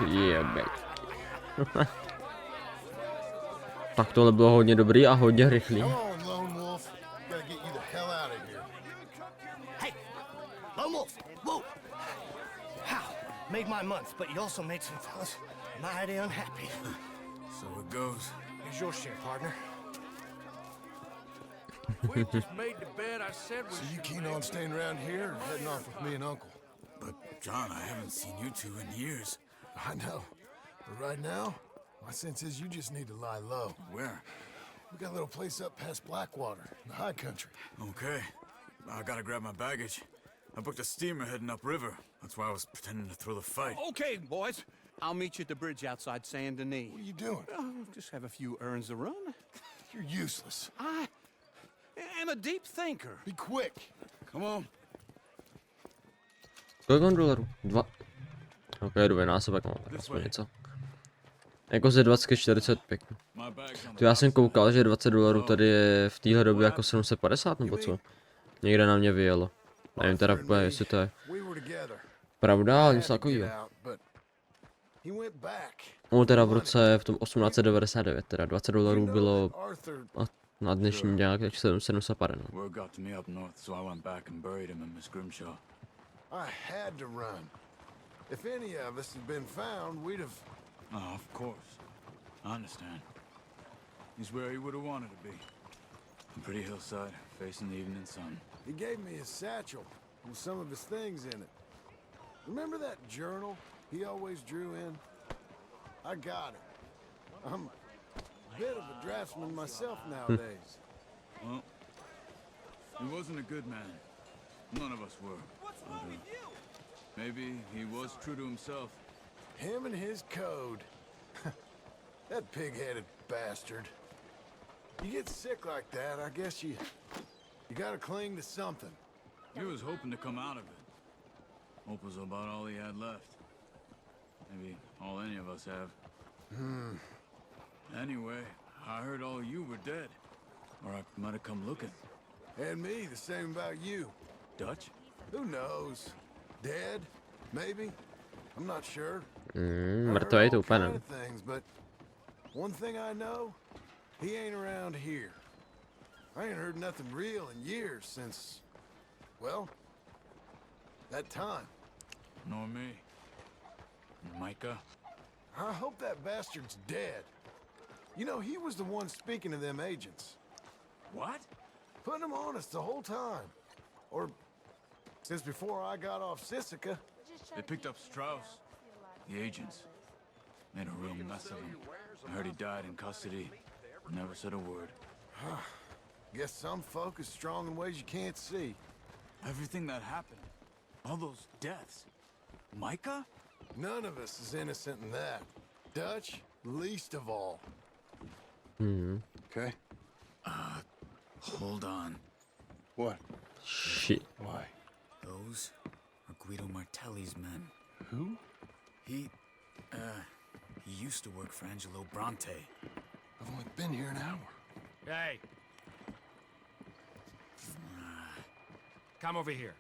A: Jebe. Tak tohle bylo hodně dobrý a hodně rychlý.
C: Come on, Lone Wolf. Gotta get you the hell out of here.
M: Hey, Lone Wolf, whoa! How? Made my month, but you also made some fellas mighty unhappy.
L: So it goes.
M: Here's your share, partner.
B: We just made the bet I said we
C: So you
B: should
C: keen
B: make.
C: on staying around here or heading off with me and Uncle?
L: But, John, I haven't seen you two in years.
C: I know. But right now, my sense is you just need to lie low.
L: Where?
C: We got a little place up past Blackwater, in the high country.
L: Okay. I gotta grab my baggage. I booked a steamer heading upriver. That's why I was pretending to throw the fight.
B: Okay, boys. I'll meet you at the bridge outside Saint Denis.
C: What are you doing?
B: Just have a few errands to run.
C: You're useless.
B: I am a deep thinker.
C: Be quick.
L: Come on.
A: Kolik mám dolarů? 2. Ok, dvojnásobek mám, tak aspoň něco. Jako ze 20 45. To já jsem koukal, že 20 dolarů tady je v téhle době jako 750 nebo co? Někde na mě vyjelo. Nevím teda úplně, jestli to je pravda, ale něco takovýho. No teda v roce v tom 1899, teda 20 dolarů bylo na dnešní nějak 750.
L: Word got to me up north, so I went back and buried him in Miss Grimshaw.
C: I had to run. If any of us had been found, we'd have...
L: Oh, of course. I understand. He's where he would have wanted to be. A pretty hillside, facing the evening sun.
C: He gave me his satchel with some of his things in it. Remember that journal he always drew in? I got it. I'm a bit of a draftsman myself nowadays.
L: Well, he wasn't a good man. None of us were.
M: What's wrong with you?
L: Maybe he was true to himself.
C: Him and his code. That pig-headed bastard. You get sick like that, I guess you gotta cling to something.
L: He was hoping to come out of it. Hope was about all he had left. Maybe all any of us have. Anyway, I heard all you were dead. Or I might have come looking.
C: And me, the same about you.
L: Dutch?
C: Who knows? Dead? Maybe? I'm not sure.
A: Mrtvej to úplně
C: Kind
A: ne.
C: of things, but one thing I know, he ain't around here. I ain't heard nothing real in years since, well, that time.
L: Nor me. Micah?
C: I hope that bastard's dead. You know, he was the one speaking to them agents.
L: What?
C: Putting them on us the whole time. Or since before I got off Sisika.
L: They picked up Strauss. The agents. Made a real mess of him. I heard he died in custody. Never said a word.
C: Guess some folk is strong in ways you can't see.
L: Everything that happened. All those deaths. Micah?
C: None of us is innocent in that. Dutch, least of all. Okay?
L: Hold on.
C: What?
A: Shit.
C: Why?
L: Those are Guido Martelli's men.
C: Who?
L: He used to work for Angelo Bronte.
C: I've only been here an hour.
K: Hey. Come over here.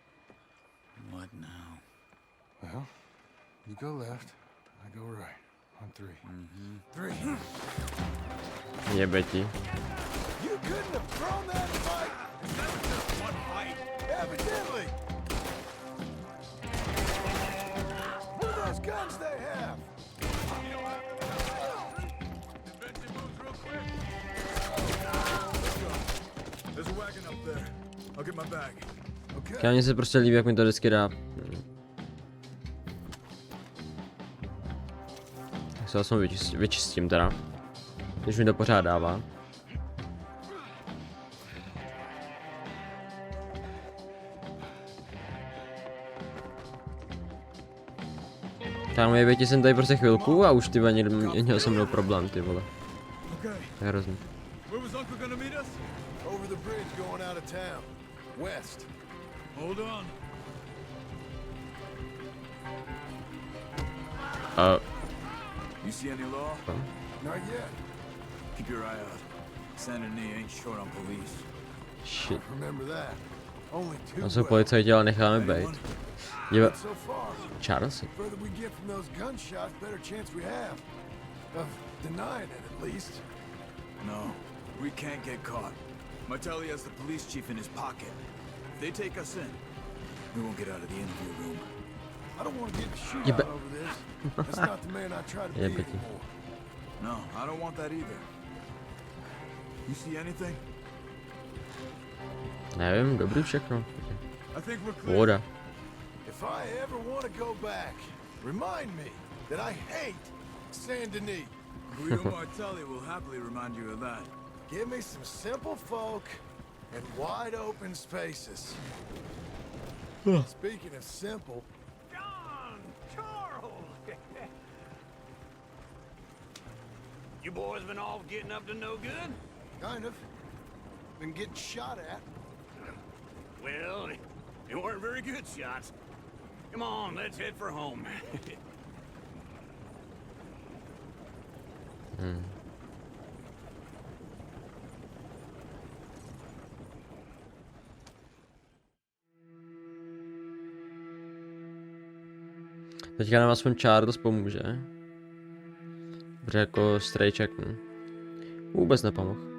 L: What now?
C: Well, you go left, I go right. On three. Three.
A: Jebe ti.
C: You couldn't have thrown that fight!
K: That was just one fight.
C: Evidently! What are those guns they have?
L: There's a wagon up there. I'll get my bag.
C: Okay.
A: Mně se prostě líbí, jak mi to vždycky dá. Tak se aspoň vyčistím teda. Když mi to pořád dává. Kámo, jeběti jsem tady prostě chvilku a už ty měl se mnou problém, ty vole. To je hrozný.
L: Where was Uncle gonna meet us?
C: Over the bridge going out of town. West.
L: Hold on. You see any law?
C: Not yet.
L: Keep your eye out. Saint Denis ain't short on police.
A: Shit.
C: Remember that. Only two.
A: No jsou policajti, ale necháme být. Jebe...
C: So far.
A: Charles.
C: The further we get from those gunshots, better chance we have of denying it at least.
L: No, we can't get caught. Martelli has the police chief in his pocket. If they take us in, we won't get out of the interview room.
C: I don't want to get in a shootout over this. That's not the man I try to be anymore.
L: No, I don't want that either. You see anything?
A: Nevím, dobrý všechno.
L: I think we're clear.
A: Voda.
C: If I ever want to go back, remind me that I hate Saint Denis.
L: Guido Martelli will happily remind you of that.
C: Give me some simple folk and wide open spaces. Speaking of simple,
K: John! Charles! You boys been all getting up to no good?
C: kind of. Been getting shot at.
K: Well, they weren't very good shots. Come on, let's head for home.
A: Teďka nám aspoň Charles pomůže. Protože jako strejček vůbec nepomohl.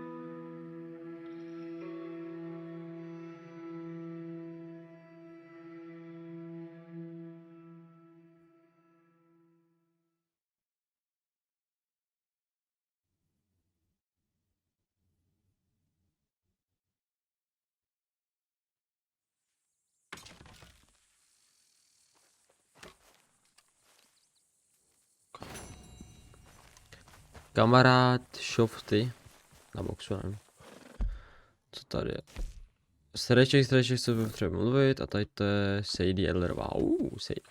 A: Kamarád šofty na boxu, nevím. Co tady je? Strejček, co by potřeba mluvit a tady to je Sadie Adlerová. Sadie.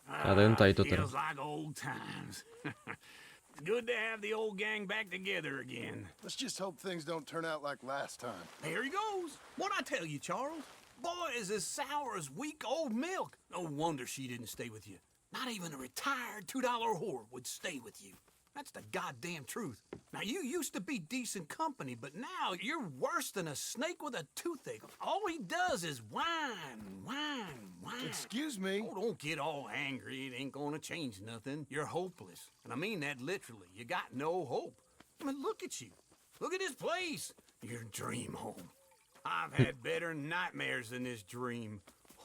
A: Já tady tady to teda.
K: Feels like old times. It's good to have the old gang back together again.
C: Let's just hope things don't turn out like last time.
B: There he goes. What'd I tell you, Charles? Boy, is as sour as weak old milk. No wonder she didn't stay with you. Not even a retired $2 whore would stay with you. That's the goddamn truth. Now, you used to be decent company, but now you're worse than a snake with a toothache. All he does is whine, whine, whine.
C: Excuse me?
B: Oh, don't get all angry. It ain't gonna change nothing. You're hopeless. And I mean that literally. You got no hope. I mean, look at you. Look at this place. Your dream home. I've had better nightmares than this dream.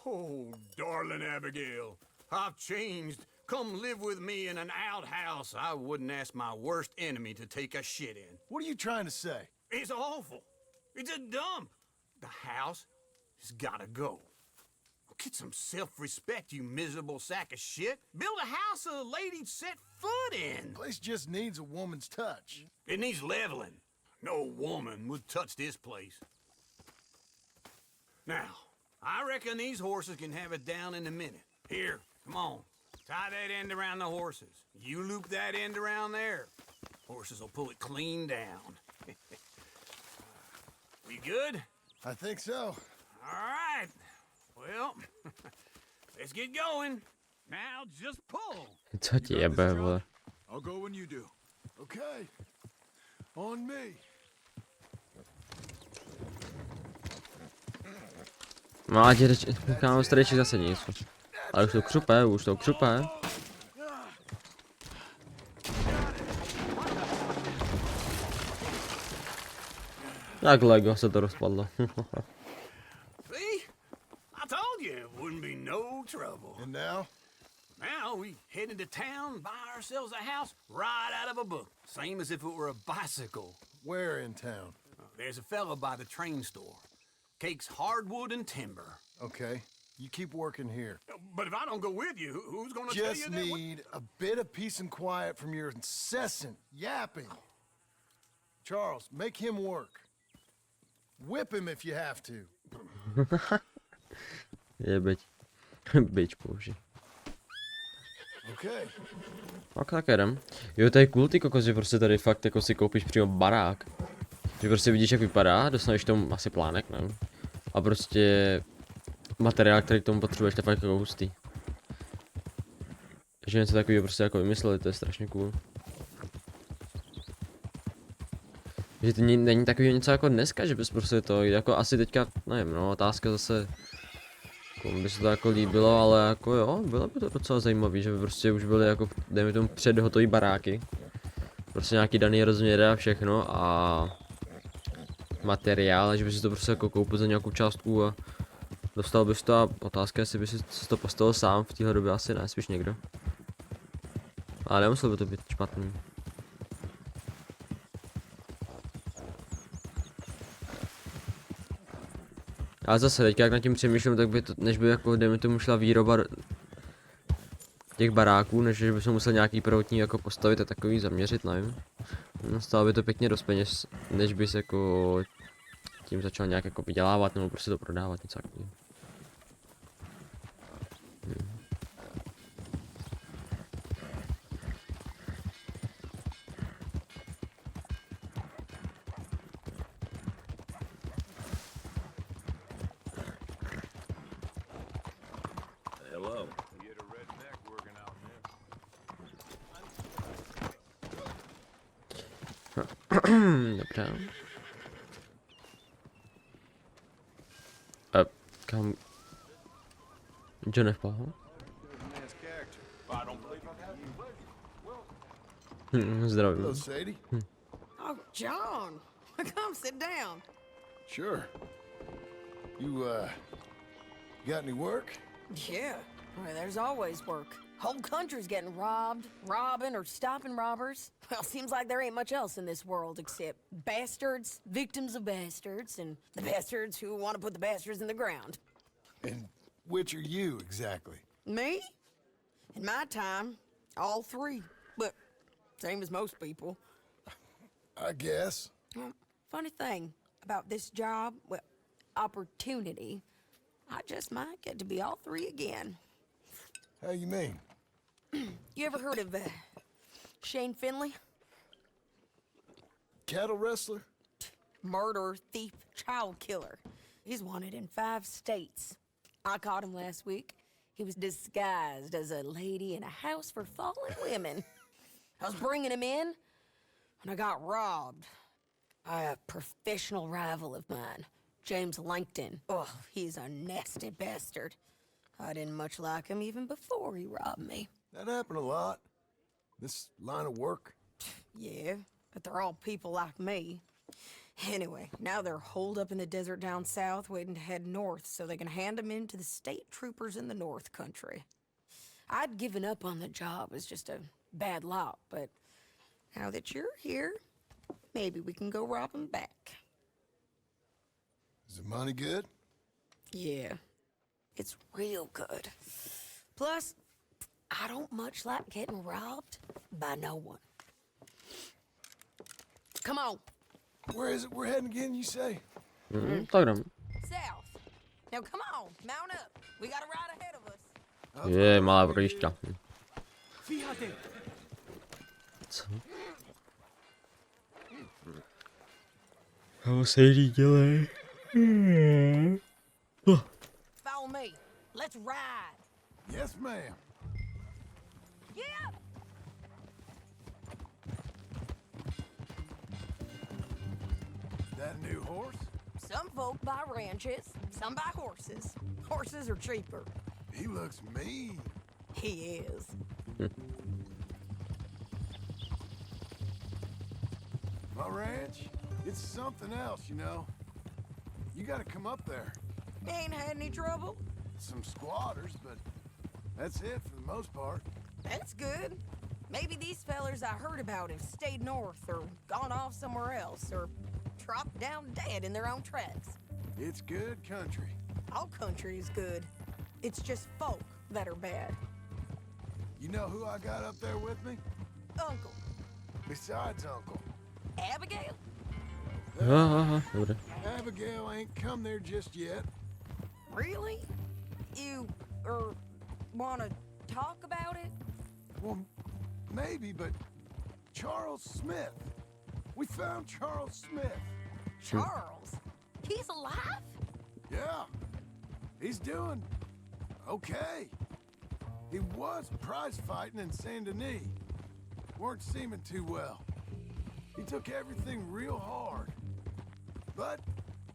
B: Oh, darling Abigail, I've changed. Come live with me in an outhouse I wouldn't ask my worst enemy to take a shit in.
C: What are you trying to say?
B: It's awful. It's a dump. The house has gotta go. Get some self-respect, you miserable sack of shit. Build a house a lady'd set foot in.
C: The place just needs a woman's touch.
B: It needs leveling. No woman would touch this place. Now, I reckon these horses can have it down in a minute. Here, come on. Tie that end around the horses. You loop that end around there. Horses will pull it clean down. We good?
C: I think so.
B: All right. Well, let's get going. Now just pull.
A: Co ti jebe, vole?
L: I'll go when you do.
C: Okay. On me.
A: No a ti kámo, stareček zase nic. Ale už to křupe. Jak Lego se to rozpadlo.
B: See? I told you it wouldn't be no trouble.
C: And now?
B: Now we head into town, buy ourselves a house right out of a book. Same as if it were a bicycle.
C: Where in town?
B: There's a fella by the train store. Cakes hardwood and timber.
C: Okay. You keep working here.
B: But if I don't go with you, who's gonna tell you
C: Just
B: that?
C: need a bit of peace and quiet from your incessant yapping. Charles, make him work. Whip him if you have to.
A: Je byť použij.
C: Okay.
A: Tak jdem. Jo, to je cool ty kokos, že prostě tady fakt jako si koupíš přímo barák. Že prostě vidíš, jak vypadá, dostaneš tomu asi plánek, nevím. A prostě materiál, který k tomu potřebuješ, to je fakt jako hustý. Že něco takového prostě jako vymysleli, to je strašně cool. Že to není takový něco jako dneska, že bys prostě to jako asi teďka, nevím, no, otázka zase, komu by se to jako líbilo, ale jako jo, bylo by to docela zajímavý, že by prostě už byly jako, dejme tomu, předhotový baráky. Prostě nějaký daný rozměr a všechno a materiál, že by si to prostě jako koupil za nějakou částku a dostal bys to a otázka je, jestli by si to postavil sám, v téhle době asi ne, spíš někdo. Ale nemusel by to být špatný. Ale zase teďka jak nad tím přemýšlím, tak by to, než by jako, dejme tomu, šla výroba těch baráků, než by se musel nějaký prvotní jako postavit a takový zaměřit, nevím. No, stalo by to pěkně dost peněz, než bys jako tím začal nějak jako vydělávat nebo prostě to prodávat, něco takového.
E: Hello.
A: Dobře. Kam? John nevpáhl? Zdravím.
C: Hello, Sadie.
I: Oh, John. Come sit down.
C: Sure. You got any work?
I: Yeah. Well, there's always work. Whole country's getting robbed, robbing, or stopping robbers. Well, seems like there ain't much else in this world except bastards, victims of bastards, and the bastards who want to put the bastards in the ground.
C: And which are you, exactly?
I: Me? In my time, all three. But same as most people.
C: I guess.
I: Well, funny thing about this job, well, opportunity, I just might get to be all three again.
C: How you mean?
I: You ever heard of Shane Finley?
C: Cattle wrestler?
I: Murderer, thief, child killer. He's wanted in 5 states. I caught him last week. He was disguised as a lady in a house for fallen women. I was bringing him in, and I got robbed by a professional rival of mine, James Langton. Oh, he's a nasty bastard. I didn't much like him even before he robbed me.
C: That happened a lot. This line of work.
I: Yeah, but they're all people like me. Anyway, now they're holed up in the desert down south, waiting to head north so they can hand them in to the state troopers in the north country. I'd given up on the job as just a bad lot, but now that you're here, maybe we can go rob them back.
C: Is the money good?
I: Yeah, it's real good. Plus, I don't much like getting robbed by no one. Come on.
C: Where is it we're heading again, you say?
A: Tak jdem.
I: South. Now come on, mount up. We got a ride ahead of us.
A: Je, malá brodička. Co? How se dělej?
I: Follow me. Let's ride.
C: Yes, ma'am.
I: Yeah.
C: That new horse?
I: Some folk buy ranches, some buy horses. Horses are cheaper.
C: He looks mean.
I: He is.
C: My ranch? It's something else, you know. You gotta come up there.
I: Ain't had any trouble?
C: Some squatters, but that's it for the most part.
I: That's good. Maybe these fellers I heard about have stayed north or gone off somewhere else or dropped down dead in their own tracks.
C: It's good country.
I: All country is good. It's just folk that are bad.
C: You know who I got up there with me?
I: Uncle.
C: Besides Uncle.
I: Abigail?
A: Dobré.
C: Abigail ain't come there just yet.
I: Really? You, wanna talk about it?
C: Well, maybe, but Charles Smith. We found Charles Smith.
I: Charles? He's alive?
C: Yeah. He's doing okay. He was prize fighting in Saint Denis. Weren't seeming too well. He took everything real hard. But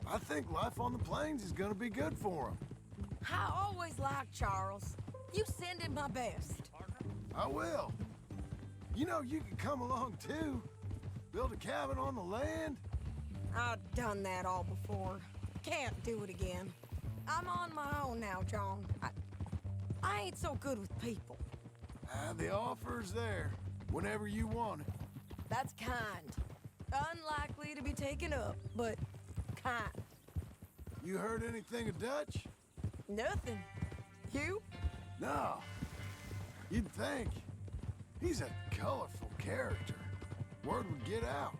C: I think life on the plains is gonna be good for him.
I: I always liked Charles. You send him my best.
C: I will. You know, you can come along too. Build a cabin on the land.
I: I've done that all before. Can't do it again. I'm on my own now, John. I ain't so good with people.
C: The offer's there whenever you want it.
I: That's kind. Unlikely to be taken up, but kind.
C: You heard anything of Dutch?
I: Nothing. You?
C: No. You'd think. He's a colorful character. Word would get out.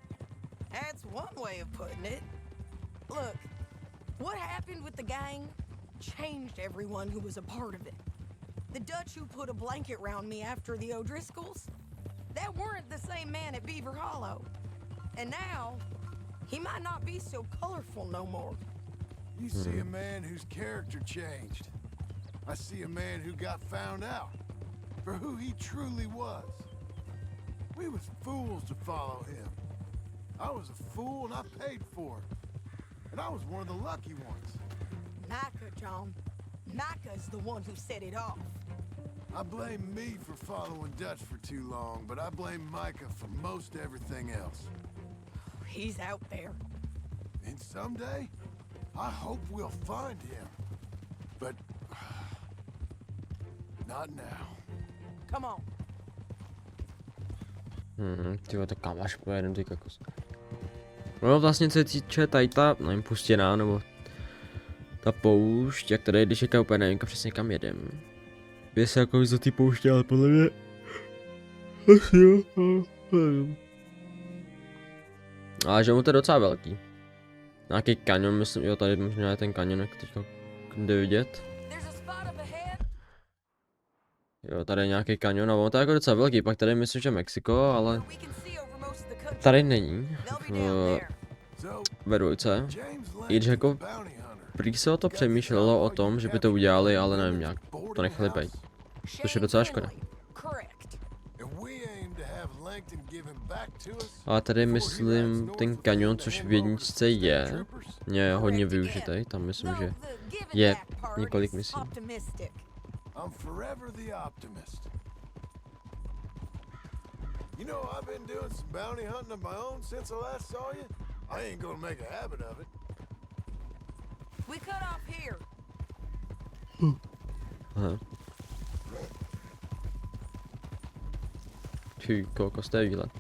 I: That's one way of putting it. Look, what happened with the gang changed everyone who was a part of it. The Dutch who put a blanket round me after the O'Driscolls, that weren't the same man at Beaver Hollow. And now, he might not be so colorful no more.
C: You see a man whose character changed. I see a man who got found out for who he truly was. We was fools to follow him. I was a fool and I paid for it. And I was one of the lucky ones.
I: Micah, John. Micah's the one who set it off.
C: I blame me for following Dutch for too long, but I blame Micah for most everything else.
I: He's out there.
C: And someday, I hope we'll find him. But not now.
I: Come on.
A: Tyjo, tak kam až pojedem, ty kokos. No vlastně co se týče tady ta, nevím, pustěná, nebo ta poušť, jak tady, když je úplně nevím přesně kam jedem. Je se jako víc do té pouště, ale podle mě... Asi jo, nevím. Ale že mu to je docela velký. Nějaký kanion, myslím, jo, tady možná je ten kanion, jak teďka jde vidět. Jo, tady je nějaký kanion a ono to je jako docela velký, pak tady myslím, že Mexiko, ale tady není. Ve dvojce. I když jako prý se o to přemýšlelo o tom, že by to udělali, ale nevím, nějak to nechali být. Což je docela škoda. Ale tady myslím ten kanion, což v jedničce je hodně využitý, tam myslím, že je několik misí.
C: You know, I've been doing some bounty hunting of my own since I last saw you. I ain't gonna make a habit of it.
I: We cut off here.
A: Aha. Ty kokos, to je výlet.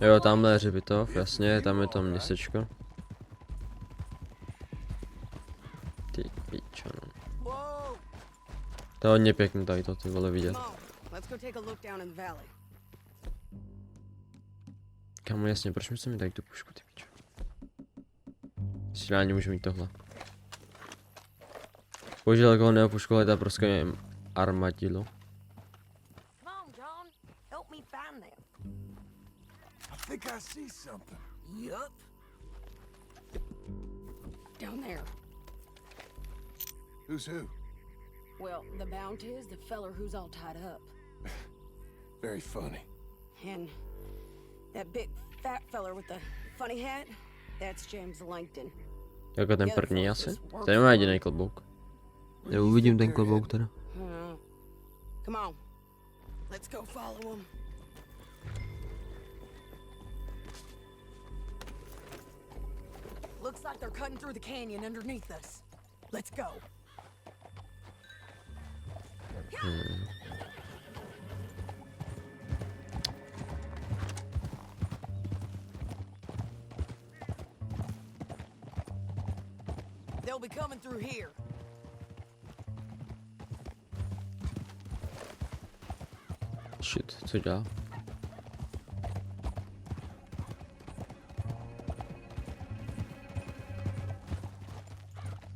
A: Jo, tamhle je hřbitov, jasně, tam je to městečko. Ty pičo, no. To je hodně pěkný tady to, ty vole, vidět. Kamu, jasně, proč mi se mi dají tu pušku, ty pičo? Střílání můžu mít tohle. Bohužel alkoholného pušku hledá prostě armadillo.
C: I think I see something.
I: Yup. Down there.
C: Who's who?
I: Well, the bounty is the feller who's all tied up.
C: Very funny.
I: And that big fat feller with the funny hat, that's James Langton.
A: Jako ten první asi? Tady má jediný klobouk. Já uvidím ten klobouk teda.
I: Come on. Let's go follow him. Looks like they're cutting through the canyon underneath us. Let's go. They'll be coming through here.
A: Shit, co dělá?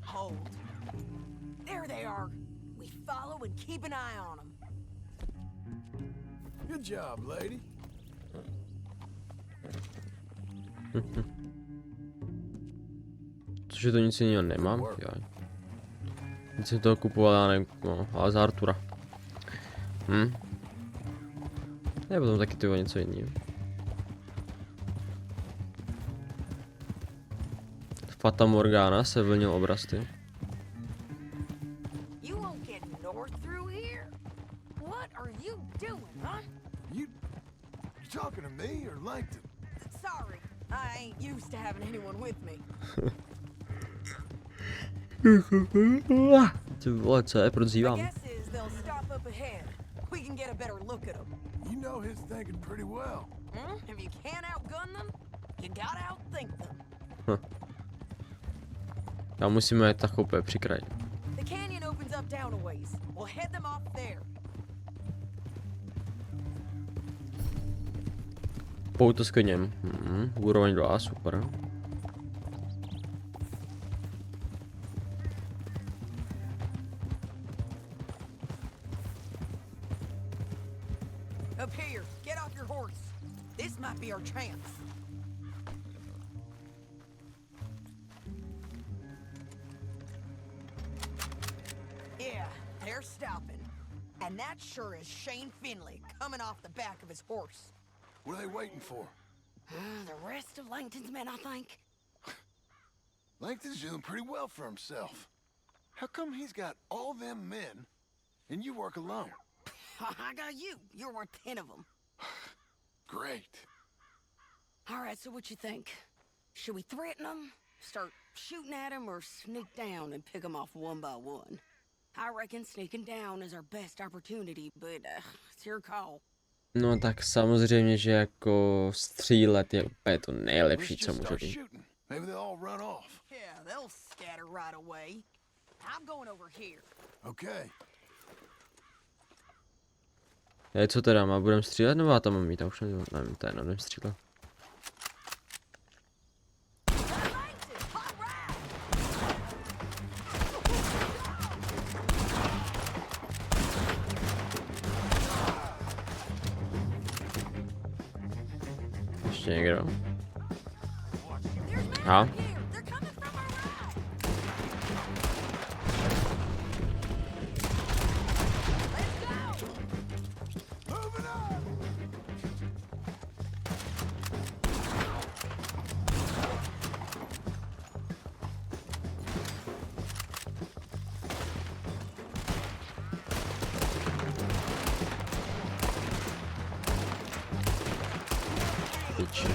I: Hold. There they are. We follow and keep an eye on them.
C: Good job, lady.
A: Cože to nic jiného nemám? Jaj. Nic jsem toho kupoval, já nevím, no, ale za Artura. Je potom taky tyho něco jiného. Fata Morgana se vlnil obraz, ty.
I: You won't get north through here? What are you doing, huh?
C: You talking to me or Langton?
I: Sorry, I ain't used to having anyone with me.
A: Ty vole, co je, proč zívám?
I: My guess is they'll stop up ahead. We can get a better look at them.
C: You know his thinking pretty well.
I: If you can't outgun them, you gotta outthink them.
A: Já musíme jít tak úplně při kraji.
I: The canyon opens up down a ways. We'll head them off there.
A: Pouto s koněm. Úroveň 2, super.
I: Up here, get off your horse. This might be our chance. Yeah, they're stopping. And that sure is Shane Finley coming off the back of his horse.
C: What are they waiting for?
I: The rest of Langton's men, I think.
C: Langton's doing pretty well for himself. How come he's got all them men and you work alone?
I: I got you. You're worth 10 of them.
C: Great.
I: All right, so what you think? Should we threaten them, start shooting at them, or sneak down and pick them off one by one? I reckon sneaking down is our best opportunity, but it's your call.
A: No tak samozřejmě, že jako střílet je úplně to nejlepší, co může být.
C: Maybe they'll all run off.
I: Yeah, they'll scatter right away. I'm going over here.
C: Okay.
A: Co teda, má budem střílet, nebo já tam mám mít, já už nevím, to je, nevím střílet. Ještě někdo? piči.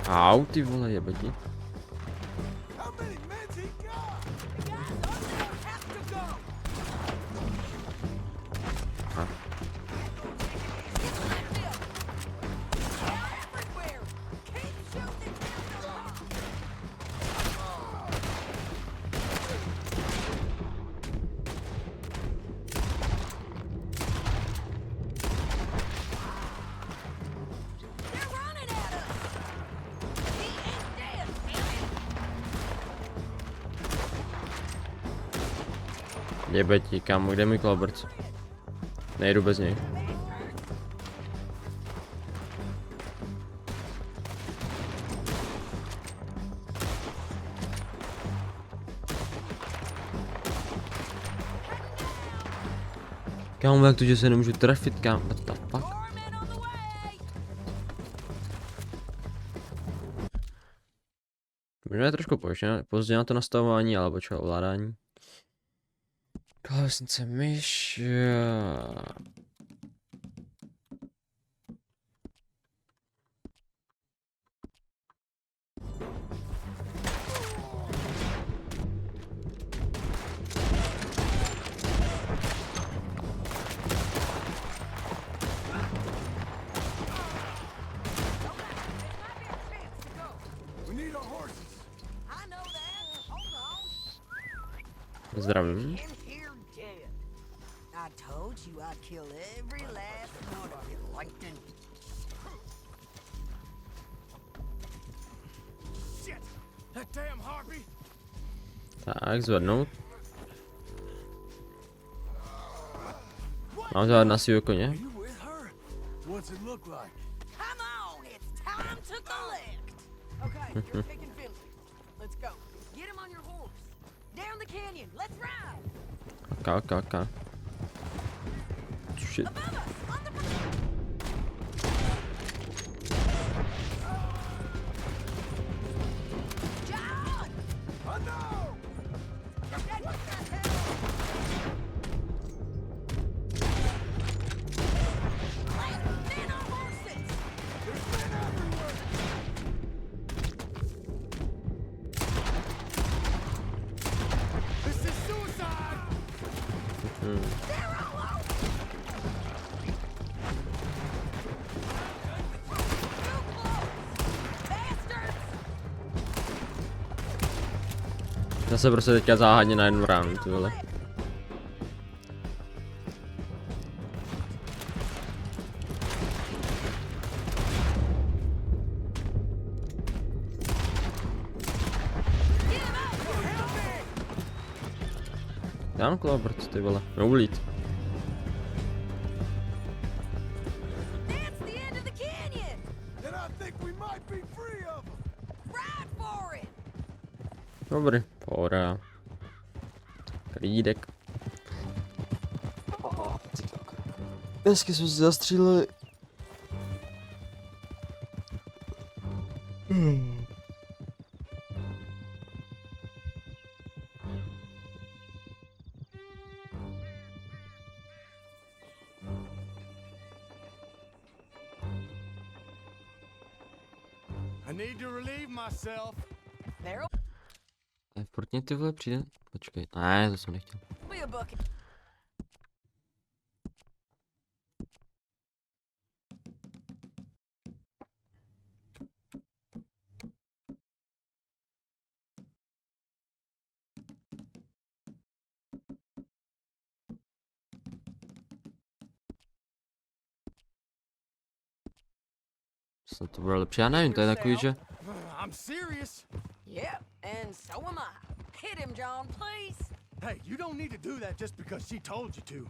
A: Au, ty vole, jebeti. Jebeti, kámo, kde je můj klobrc? Nejdu bez něj. Kámo, jak to, že se nemůžu trefit, kámo, what the fuck? Možná je trošku pozdě na to nastavování, alebo čo ovládání. Klávesnice myš. Zdravím.
I: I told you I'd kill every last one of you, Langton.
K: Shit! That damn harpy!
A: Tak, zvednout. Mám to na svého koně.
C: What's it look like?
I: Come on, it's time to collect. Okay, you're taking Finley. Let's go. Get him on your horse. Down the canyon. Let's ride.
A: Okay. Shit. Zase prostě teďka záhadně na jednu ránu, ty vole. Dám klobrc, ty vole, neulít. Dobrý, pohoda. Klídek. Dnesky jsme se zastříleli.
K: I need to relieve myself.
A: Furt ty vole přijde? Počkej, ne, to jsem nechtěl. Snad to bude lepší, já nevím, to je takový, že...
K: I'm serious.
I: Yep, and so am I. Hit him, John, please.
K: Hey, you don't need to do that just because she told you to.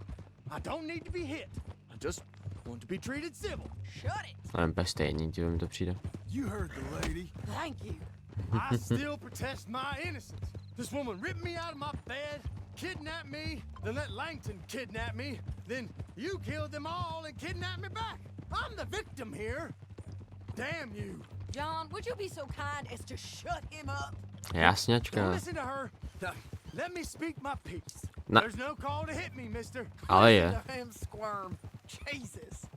K: I don't need to be hit. I just want to be treated civil.
I: Shut it.
A: Ale bez stejný, ti mi to přijde.
C: You heard the lady.
I: Thank you.
K: I still protest my innocence.
M: This woman ripped me out of my bed, kidnapped me, then let Langton kidnap me, then you killed them all and kidnapped me back. I'm the victim here. Damn you.
I: John, would you be so kind as to shut him up?
M: Don't
A: Jasňačka.
M: listen to her. Now, let me speak my piece.
A: No.
M: There's no call to hit me, mister.
A: Ale je.
I: Listen to him squirm. Jesus.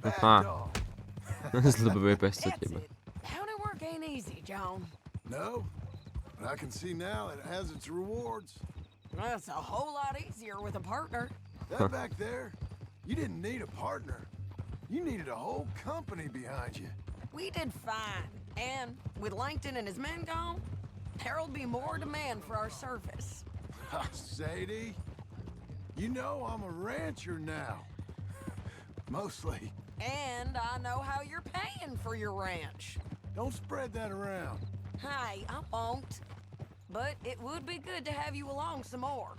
A: Aha. Zlobivý pes, co
I: That's
A: těba.
I: it. County work ain't easy, John.
C: No, but I can see now it has its rewards.
I: Well, it's a whole lot easier with a partner.
C: That back there, you didn't need a partner. You needed a whole company behind you.
I: We did fine. And with Langton and his men gone, there'll be more demand for our service.
C: Sadie, you know I'm a rancher now. Mostly.
I: And I know how you're paying for your ranch.
C: Don't spread that around.
I: Hey, I won't. But it would be good to have you along some more.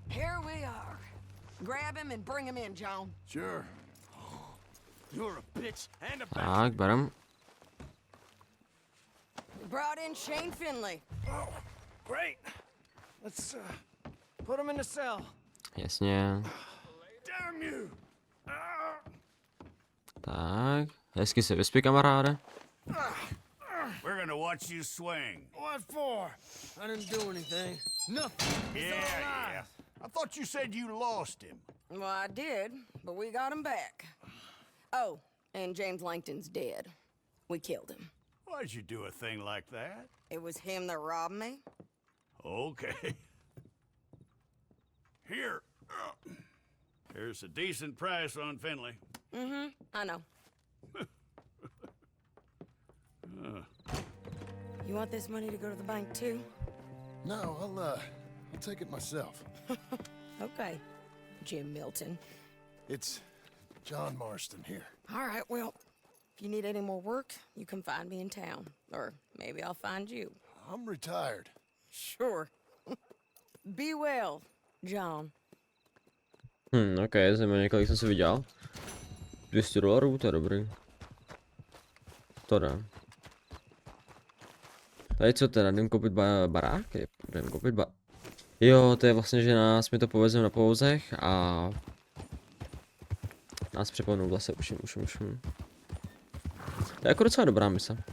I: Here we are. Grab him and bring him in, John.
C: Sure.
M: You're a bitch and a
A: Tak, berem.
I: We brought in Shane Finley.
M: Oh, great. Let's put him in the cell.
A: Jasně.
M: Damn you.
A: Tak. Hezky se vyspí, kamaráde.
K: We're gonna watch you swing.
M: What for? I didn't do anything. Nothing.
K: Yeah. I thought you said you lost him.
I: Well, I did, but we got him back. Oh, and James Langton's dead. We killed him.
K: Why'd you do a thing like that?
I: It was him that robbed me.
K: Okay. Here. Here's a decent price on Finley.
I: Mm-hmm, I know. You want this money to go to the bank, too?
C: No, I'll take it myself.
I: Okay, Jim Milton.
C: It's John Marston here.
I: All right, well, if you need any more work, you can find me in town. Or maybe I'll find you.
C: I'm retired.
I: Sure. Be well, John.
A: Ok, zajímavé, kolik jsem si vydělal. $200, to je dobrý. To dá. Tady co teda, jdem koupit barák? Jdem koupit Jo, to je vlastně, že nás mi to povezeme na povozech a nás přeponou vlastně, už. To je jako docela dobrá mise.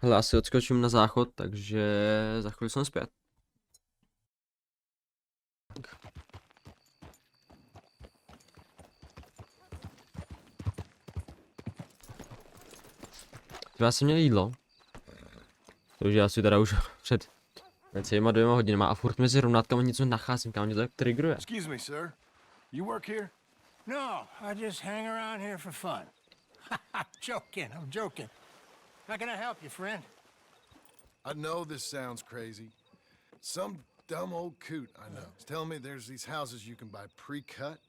A: Hele, asi odskočím na záchod, takže za chvíli jsem zpět. Já jsem měl jídlo. Takže já si teda už před celýma 2 hodinama a furt mezi rovnátkama něco nacházím, kam mě to tak triggeruje.
C: Excuse me, sir. You work here?
K: No, I just hang around here for fun. I'm joking. How can I help you, friend?
C: I know this sounds crazy. Some dumb old coot I know is telling me there's these houses you can buy pre-cut.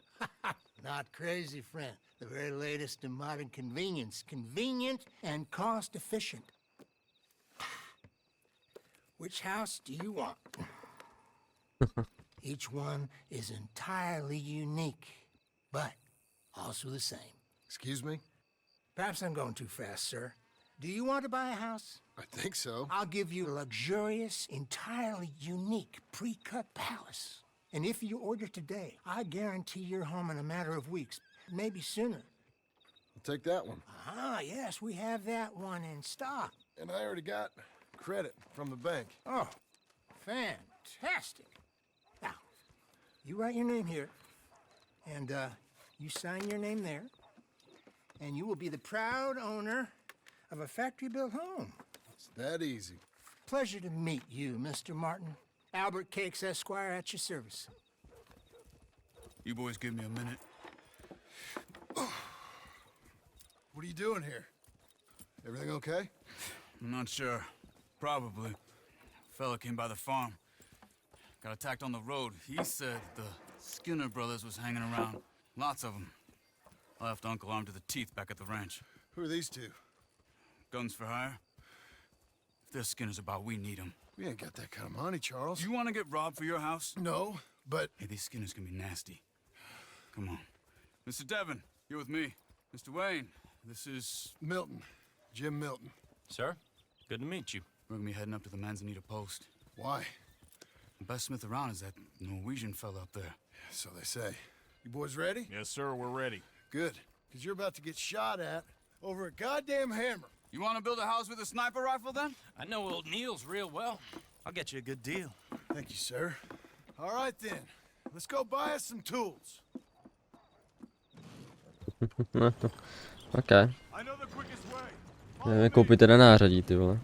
K: Not crazy, friend. The very latest in modern convenience. Convenient and cost-efficient. Which house do you want? Each one is entirely unique, but also the same.
C: Excuse me?
K: Perhaps I'm going too fast, sir. Do you want to buy a house?
C: I think so.
K: I'll give you a luxurious, entirely unique pre-cut palace. And if you order today, I guarantee you're home in a matter of weeks, maybe sooner.
C: I'll take that one.
K: Ah, yes, we have that one in stock.
C: And I already got credit from the bank.
K: Oh, fantastic. Now, you write your name here, and you sign your name there, and you will be the proud owner of a factory-built home.
C: It's that easy.
K: Pleasure to meet you, Mr. Martin. Albert Cakes, Esquire, at your service.
L: You boys give me a minute.
C: What are you doing here? Everything okay?
L: I'm not sure. Probably. Fella came by the farm. Got attacked on the road. He said the Skinner brothers was hanging around. Lots of them. I left Uncle armed to the teeth back at the ranch.
C: Who are these two?
L: Guns for hire? If they're Skinner's about, we need them.
C: We ain't got that kind of money, Charles.
L: You want to get robbed for your house?
C: No, but...
L: Hey, these Skinners can be nasty. Come on. Mr. Devon, You're with me. Mr. Wayne, this is...
C: Milton. Jim Milton.
D: Sir, good to meet you.
L: We're gonna be heading up to the Manzanita Post.
C: Why?
L: The best smith around is that Norwegian fella up there.
C: So they say. You boys ready?
H: Yes, sir, we're ready.
C: Good. Because you're about to get shot at over a goddamn hammer.
L: You want to build a house with a sniper rifle, then?
K: I know old Neil's real well. I'll get you a good deal.
C: Thank you, sir. All right, then. Let's go buy us some tools.
A: OK.
H: I know the quickest way.
A: Jdeme koupit teda nářadí, ty vole.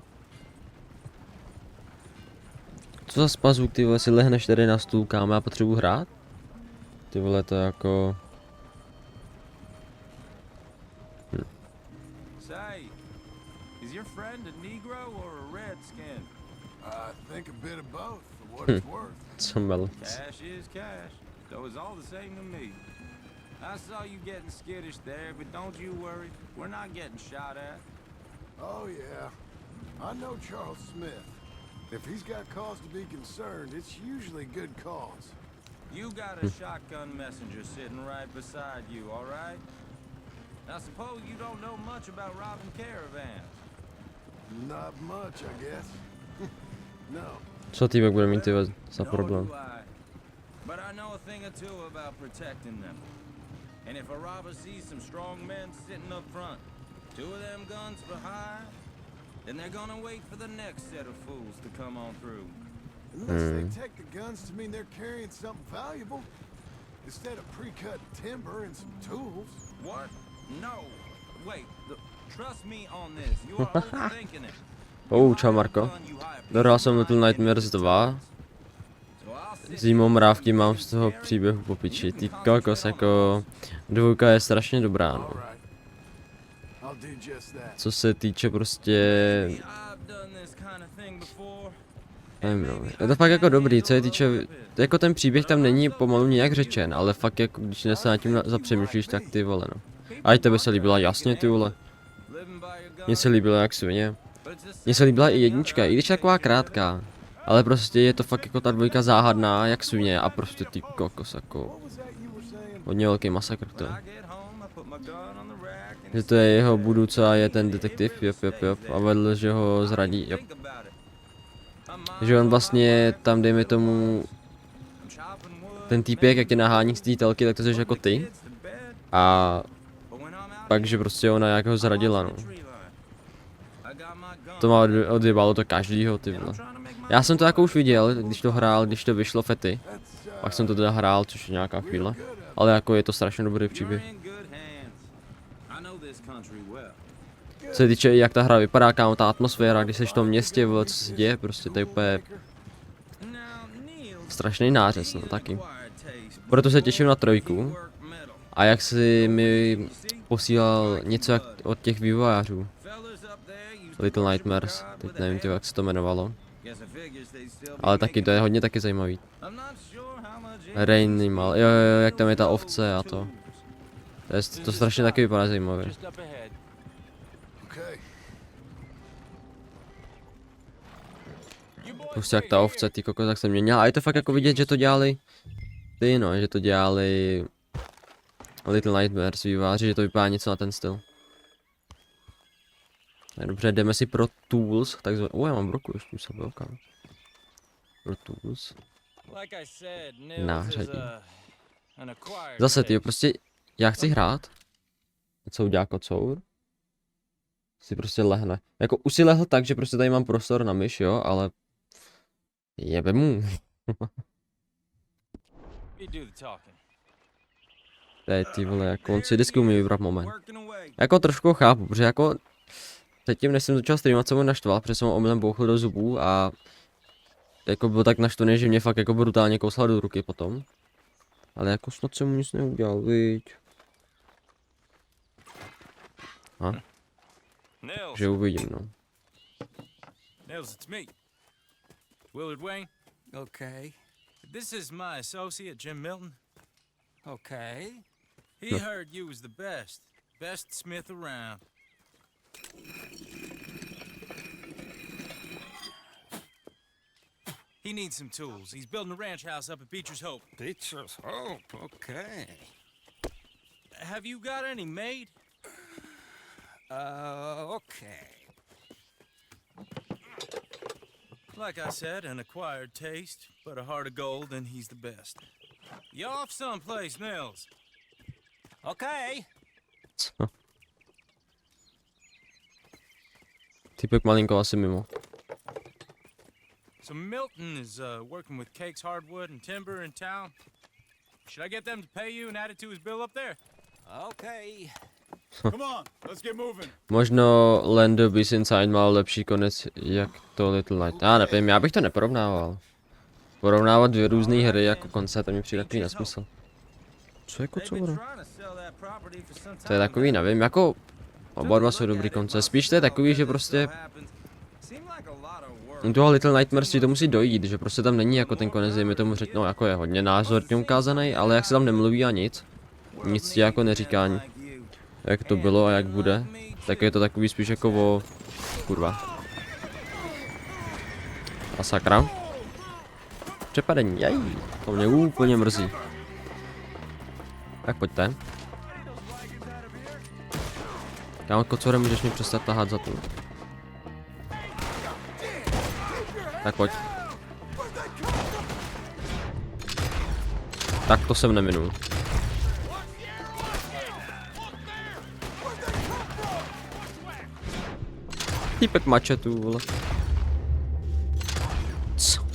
A: Co za spazuk, ty vole, si lehneš tady na stůl, kámo, já potřebuji hrát? Ty vole, to jako...
J: Say, is your friend a Negro or a Redskin?
C: I think a bit of both, for what it's worth.
A: Co melc.
J: Cash is cash, so it's all the same to me. I saw you getting skittish there, but don't you worry, we're not getting shot at.
C: Oh, yeah. I know Charles Smith. If he's got cause to be concerned, it's usually good cause.
J: You got a shotgun messenger sitting right beside you, all right? Now suppose you don't know much about robbing caravans.
C: Not much, I guess. No.
A: Co týpek bude mít, ty vole, za
J: Nor
A: problém?
J: do I. But I know a thing or two about protecting them. And if a robber sees some strong men sitting up front, 2 of them guns behind, then they're gonna wait for the next set of fools to come on through.
C: Unless they take the guns to mean they're carrying something valuable, instead of pre-cut timber and some tools.
J: What? No. Wait. Trust me on this. You are overthinking it.
A: Čau Marko. Dohrál jsem Little Nightmares 2. Zimou mrávky mám z toho příběhu po piči. Ty kokos, jako... 2 je strašně dobrá, no. Co se týče prostě... Nevím, no. Je to fakt jako dobrý, co se týče... Jako ten příběh tam není pomalu nějak řečen, ale fakt jako když se nad tím zapřemýšlíš, tak ty vole, no. A i tebe se líbila, jasně, ty vole. Mně se líbila jak svině. Mně se líbila i 1, i když je taková krátká. Ale prostě je to fakt jako ta 2 záhadná, jak svině, a prostě ty kokos, jako... Hodně velký masakr to je. Že to je jeho budoucí a je ten detektiv, jop, a vedl, že ho zradí, jop. Že on vlastně tam, dejme tomu... Ten týpek, jak tě nahání z té telky, tak to jsi jako ty. A... Pak, že prostě ona jak ho zradila, no. To má odjebalo to každýho, ty vole. Já jsem to jako už viděl, když to hrál, když to vyšlo fety. Pak jsem to teda hrál, což je nějaká chvíle. Ale jako je to strašně dobrý příběh. Co se týče, jak ta hra vypadá, kámo, ta atmosféra, když jsi v tom městě, vole, co se děje, prostě to je úplně... Strašný nářez, no, taky. Proto se těším na 3. A jak si mi posílal něco jak od těch vývojářů. Little Nightmares, teď nevím, jak se to jmenovalo. Ale taky, to je hodně taky zajímavý. Rainimal, jo, jak tam je ta ovce a to. To strašně taky vypadá zajímavě. Prostě jak ta ovce, ty kokos, jak se měnila. A je to fakt jako vidět, že to dělali... Ty no, že to dělali... Little Nightmares vývojáři, že to vypadá něco na ten styl. Dobře, jdeme si pro tools, takzvané... já mám broku, ještě už se velká. Pro tools. Nářadí. Zase ty, prostě, já chci hrát. Co udělá kocour? Si prostě lehne. Jako už si lehl tak, že prostě tady mám prostor na myš, jo, ale... Jebe mu. Tady ty vole, jako on si vždycky umí vybrat moment. Jako trošku chápu, protože jako... Předtím, než jsem začal streamovat, jsem ho naštval, protože jsem ho omylem bouchl do zubů a... Jako byl tak naštvaný, že mě fakt jako brutálně kousla do ruky potom. Ale jako snad jsem mu nic neudělal, viď. Že uvidím, no.
K: Nils, it's me. Willard Wayne. Okay. This is my associate, Jim Milton. Okay. He heard you was the best smith around. He needs some tools. He's building a ranch house up at Beecher's Hope.
E: Beecher's Hope, okay.
D: have you got any made?
K: Okay.
D: Like I said, an acquired taste, but a heart of gold, and he's the best. You off someplace, Mills?
K: Okay.
A: Co? Typek malinko asi mimo.
D: So Milton is working with Cake's hardwood and timber in town. Should I get them to pay you and add it to his bill up there?
K: Okay.
H: Come on, let's get moving.
A: Možno Land of Beast Inside má lepší konec jak to Little Light. Já nevím, já bych to neporovnával. Porovnávat dvě různé hry jako konce, to mi přijde takový nesmysl. Co je kocoura? To je takový, nevím, jako oba dva jsou dobrý konce. Spíš to je takový, že prostě u toho Little Nightmares si to musí dojít, že prostě tam není jako ten konec, mi tomu řeknou, jako je hodně názorně ukázaný, ale jak se tam nemluví a nic ti jako neříká, jak to bylo a jak bude, tak je to takový spíš jako o... kurva. A sakra. Přepadení, jaj, to mě úplně mrzí. Tak pojďte. Kámo, kocore, můžeš mi přestat tahat za to. Tak pojď. Tak to jsem neminul. Týpek mačetu, vole. Co?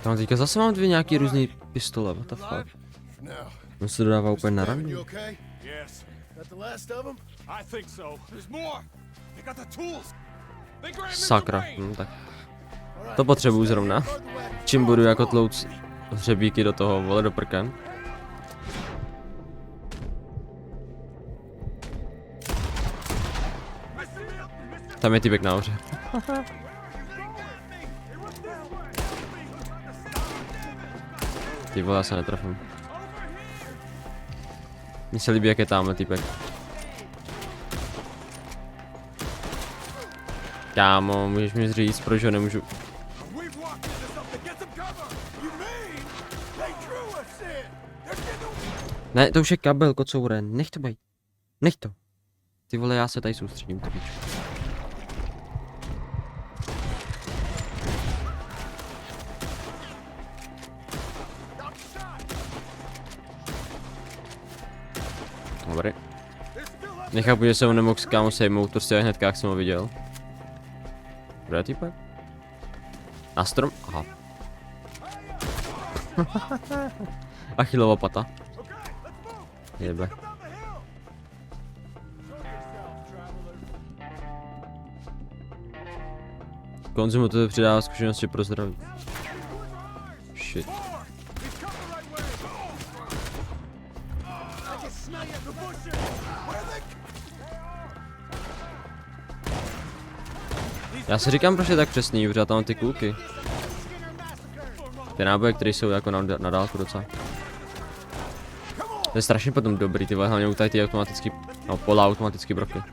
A: Tam teďka zase mám dvě nějaký různý pistole, what the fuck. On se dodává úplně na ranu. Sakra, tak. To potřebuju zrovna. Čím budu jako tlouc hřebíky do toho, vole, do prken. Tam je týpek nahoře. Ty vole, já se netrefím. Mně se líbí, jak je tamhle týpek. Kámo, můžeš mi říct, proč ho nemůžu... Ne, to už je kabel, kocoure, nech to bejt. Nech to. Ty vole, já se tady soustředím, to víč. Dobrý. Nechápu, že jsem ho nemohl kámo sejmout, prostě hnedka, jak jsem ho viděl. Kde je týpek? Na strom? Aha. Achillova pata. Jebe. Konzumu to přidává zkušenosti pro zdraví. Shit. Já si říkám, proč je tak přesný, protože tam ty kulky. Ty náboje, které jsou jako na dálku docela. To je strašně potom dobrý, ty vole, hlavně u tady ty automatický, no poloautomatický broky.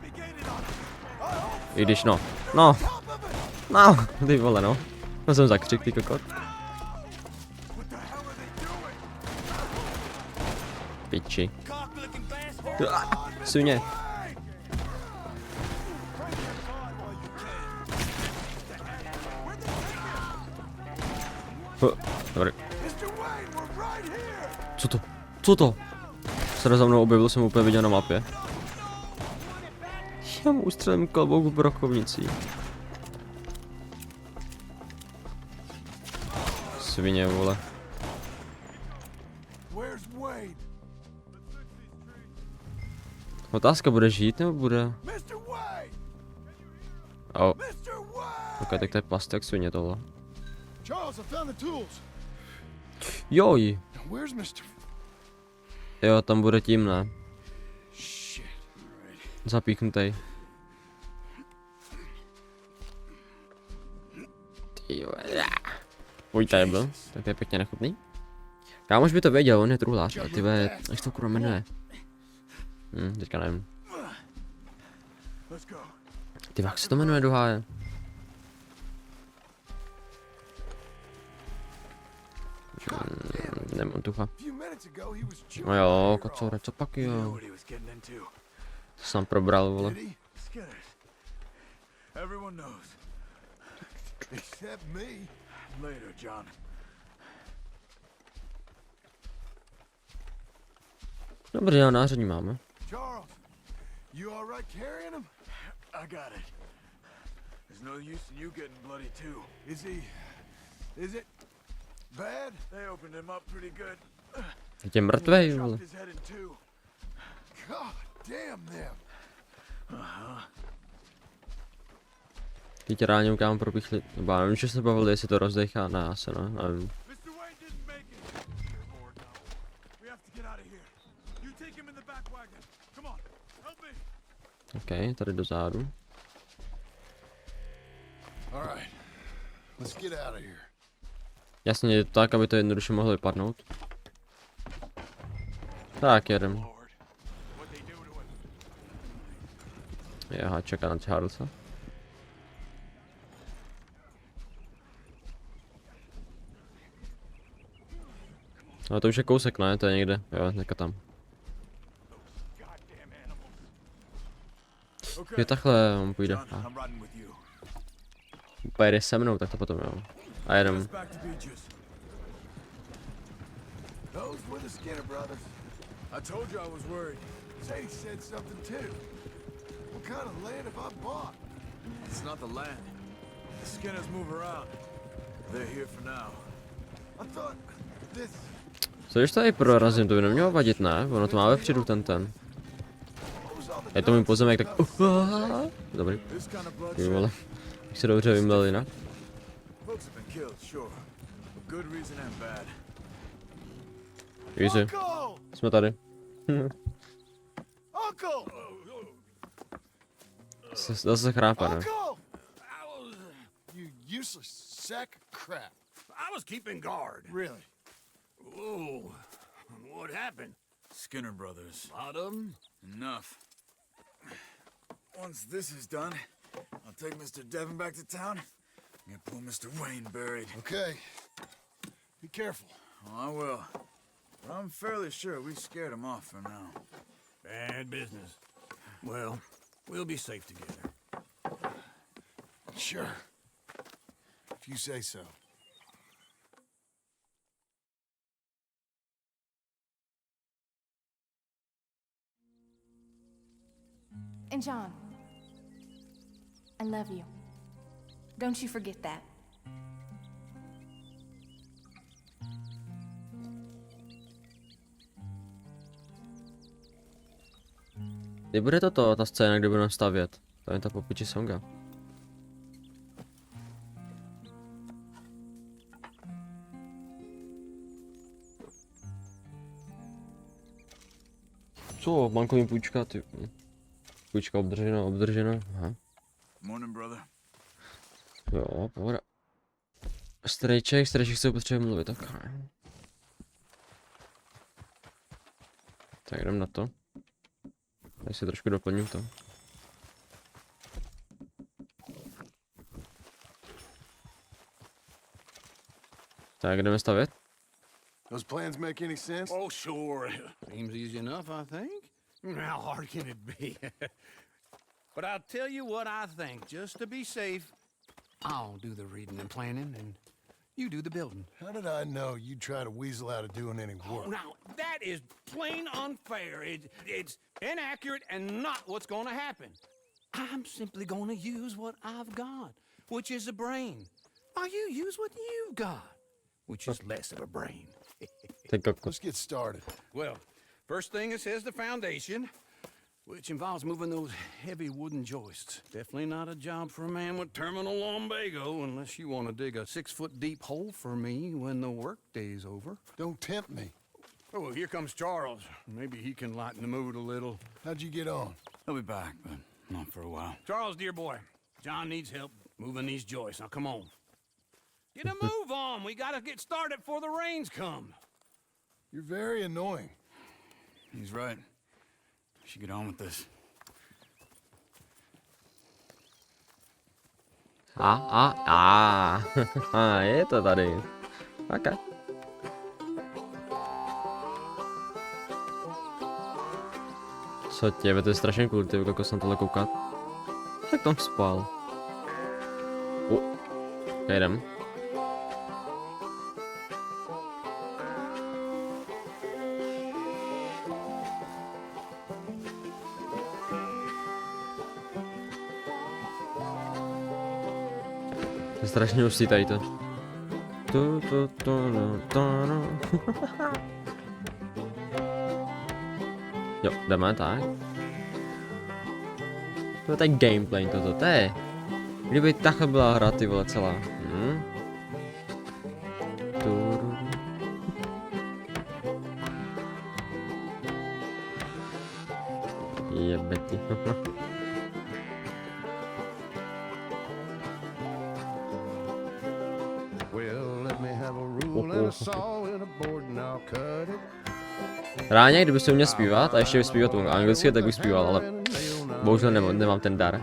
A: I když no, ty vole no. To jsem zakřik, ty kokot. Piči. Svině. Dobrý. Co to? Co to? Se za mnou objevil, jsem úplně viděl na mapě. Já mu ustřelím klobouk v brokovnicí. Svině, vole. Otázka, bude žít nebo bude? Oh. Ok, tak to je plast jak svině tohle. Joj. Jo, tam bude tím, ne? Zapíchnutej. Pojďte, byl. Tak to je pěkně nechutný. Kámoš by to věděl, on je truhlář, ale ty ve, jak to kurva jmenuje? Teďka nevím. Ty, jak se to jmenuje do háje? Nemám tucha. No jo, kocoure, co pak jo? To jsem probral, vole.
H: Everyone knows. Except me. Later, John.
A: Dobře, já nářadí máme.
C: Charles, you all right carrying him?
H: I got it. There's no use in you getting bloody too.
C: Is it bad?
H: They opened him up pretty good.
A: Je mrtvej, vole.
H: Chopped his head in two.
C: God damn them.
A: Teď ráně ukám propíchli. Nebo já nevím, že se bavili, jestli to rozdechá. Ne, asi ne, nevím.
H: Mr. Wayne didn't make it. Lord, no. We have to get out of here. You take him in the back wagon. Come on, help me.
A: OK, tady dozadu.
C: All right, let's get out of here.
A: Jasně, je to tak, aby to jednoduše mohlo vypadnout. Tak, jedem. Jaha, čeká na Charlesa. No to už je kousek, ne? To je někde, jo, někde tam. Jo, takhle on půjde. Pojede se mnou, tak to potom jo. A jedem.
C: Those were the Skinner brothers.
H: I told you I was worried.
C: Sadie said something too. What kind of land have I bought?
H: It's not the land. The Skinners move around. They're here for now.
C: I thought this.
A: Co když tady prorazím, to by nemělo vadit, ne? Ono to má vepředu ten. Je to můj pozemek, tak... Dobrý. Ty vole. Jak se dobře vymlel jinak. Easy. Jsme tady. Zase chrápe, ne?
C: You useless sack of crap.
B: I was keeping guard.
C: Really?
B: Whoa. What happened?
L: Skinner brothers.
B: A lot of them?
L: Enough. Once this is done, I'll take Mr. Devon back to town and get poor Mr. Wayne buried.
C: Okay. Be careful.
L: Oh, I will. But I'm fairly sure we scared him off for now.
B: Bad business. Well, we'll be safe together.
C: Sure. If you say so.
N: And John, I love you. Don't you forget that.
A: Kdy bude ta scéna, kde budeme stavět? To je ta popiči songa. Co? Bankovní půjčka, ty. Půjčka obdržena, aha.
L: Morning, brother.
A: Jo, pohoda. Starejček se potřebuje mluvit, tak. Tak jdem na to. Já si trošku doplním to. Tak jdeme stavět.
C: Those plans make any sense?
B: Oh, sure. Seems easy enough, I think. How hard can it be? But I'll tell you what I think. Just to be safe, I'll do the reading and planning, and you do the building.
C: How did I know you'd try to weasel out of doing any work?
B: Oh, now, that is plain unfair. It's inaccurate and not what's going to happen. I'm simply going to use what I've got, which is a brain. While you use what you've got, which is less of a brain.
C: Let's get started.
B: Well, first thing it says the foundation, which involves moving those heavy wooden joists. Definitely not a job for a man with terminal lumbago unless you want to dig a 6-foot deep hole for me when the workday's over.
C: Don't tempt me.
B: Oh, well, here comes Charles. Maybe he can lighten the mood a little.
C: How'd you get on?
L: He'll be back, but not for a while.
B: Charles, dear boy, John needs help moving these joists. Now, come on. Get a move on. We gotta get started before the rains come.
C: You're very annoying.
L: He's right. We should get on with this.
A: Je to tady. Okay. Co tě, to je strašně cool, ty jako jsem tohle koukat. Jak tam spal? Jdem. Je strašně hustý tady to. Jo, jdeme tak. To je tak gameplay toto, to je. Kdyby takhle byla hra, ty vole, celá. Jebeti. Ráně, kdybyste uměl zpívat a ještě vyspívat anglicky, tak bych zpíval, ale bohužel nemám ten dar.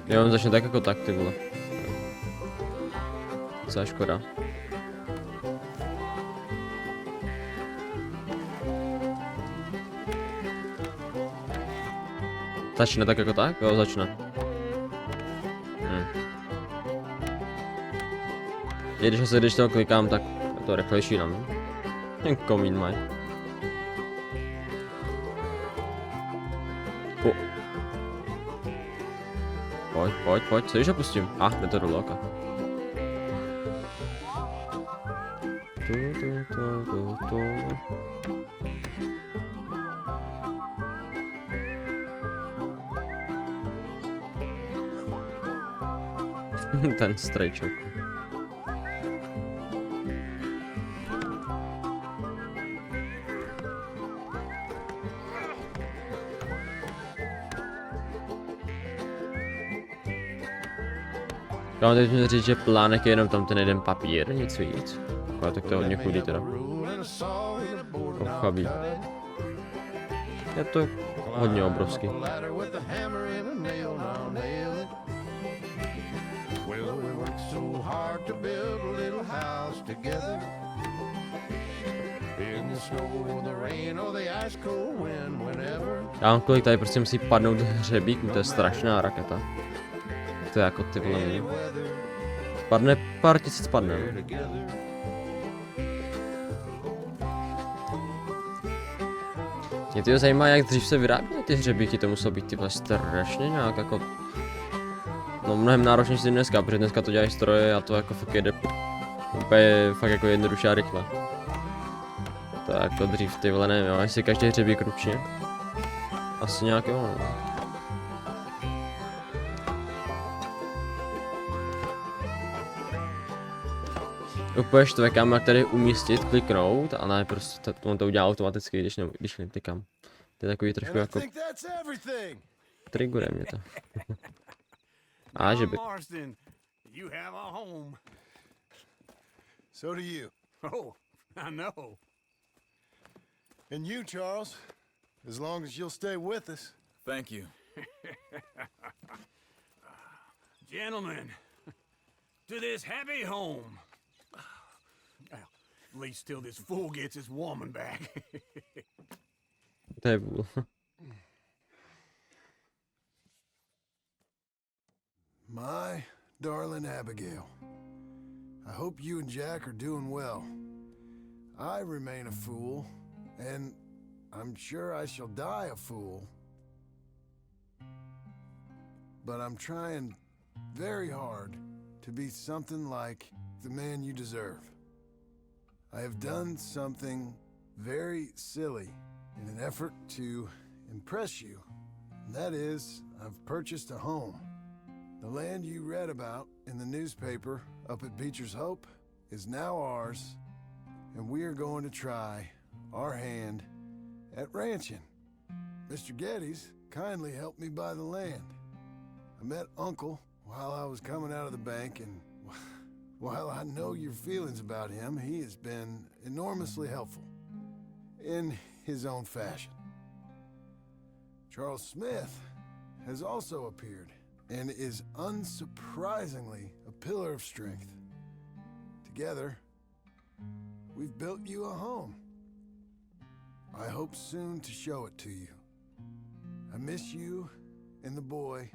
A: Jo, on začne tak jako tak, ty vole. Co je škoda. Začne tak jako tak? Jo, začne. Když to klikám, tak je to rychlejší na mě. Jen komín mají. Pojď, co když ho pustím? Jde to do loka. Ten strejčok. Já mám teď měl říct, že plánek je jenom tam ten jeden papír, nic víc. Ale tak to je hodně chudý teda. Chabí. Je to hodně obrovský. Já mám kolik tady prostě musí padnout hřebíků, to je strašná raketa. To je jako ty vole. Padne, pár tisíc padne. Mě to zajímá, jak dřív se vyráběly ty hřebíky, to muselo být ty vole strašně nějak jako... No mnohem náročnější dneska, protože dneska to dělají stroje a to jako fakt jede úplně fakt jako jednoduše a rychle. To je jako dřív ty vole, nevím, jestli každý hřebík ručně. Asi nějak jo. Úplně štvekám, jak tady umístit, kliknout a ne prostě on to udělá automaticky, když klikám. To je takový trošku jako... Triggeruje mě to. A že by...
C: So do you.
B: Oh, I know.
C: And you, Charles, as long as you'll stay with us.
L: Thank you.
B: Gentlemen, to this happy home. Well, at least till this fool gets his woman back.
A: To je vůl.
C: My darling Abigail, I hope you and Jack are doing well. I remain a fool, and I'm sure I shall die a fool. But I'm trying very hard to be something like the man you deserve. I have done something very silly in an effort to impress you. And that is, I've purchased a home. The land you read about in the newspaper up at Beecher's Hope is now ours, and we are going to try our hand at ranching. Mr. Geddes kindly helped me buy the land. I met Uncle while I was coming out of the bank, and while I know your feelings about him, he has been enormously helpful in his own fashion. Charles Smith has also appeared and is unsurprisingly a pillar of strength. Together, we've built you a home. I hope soon to show it to you. I miss you and the boy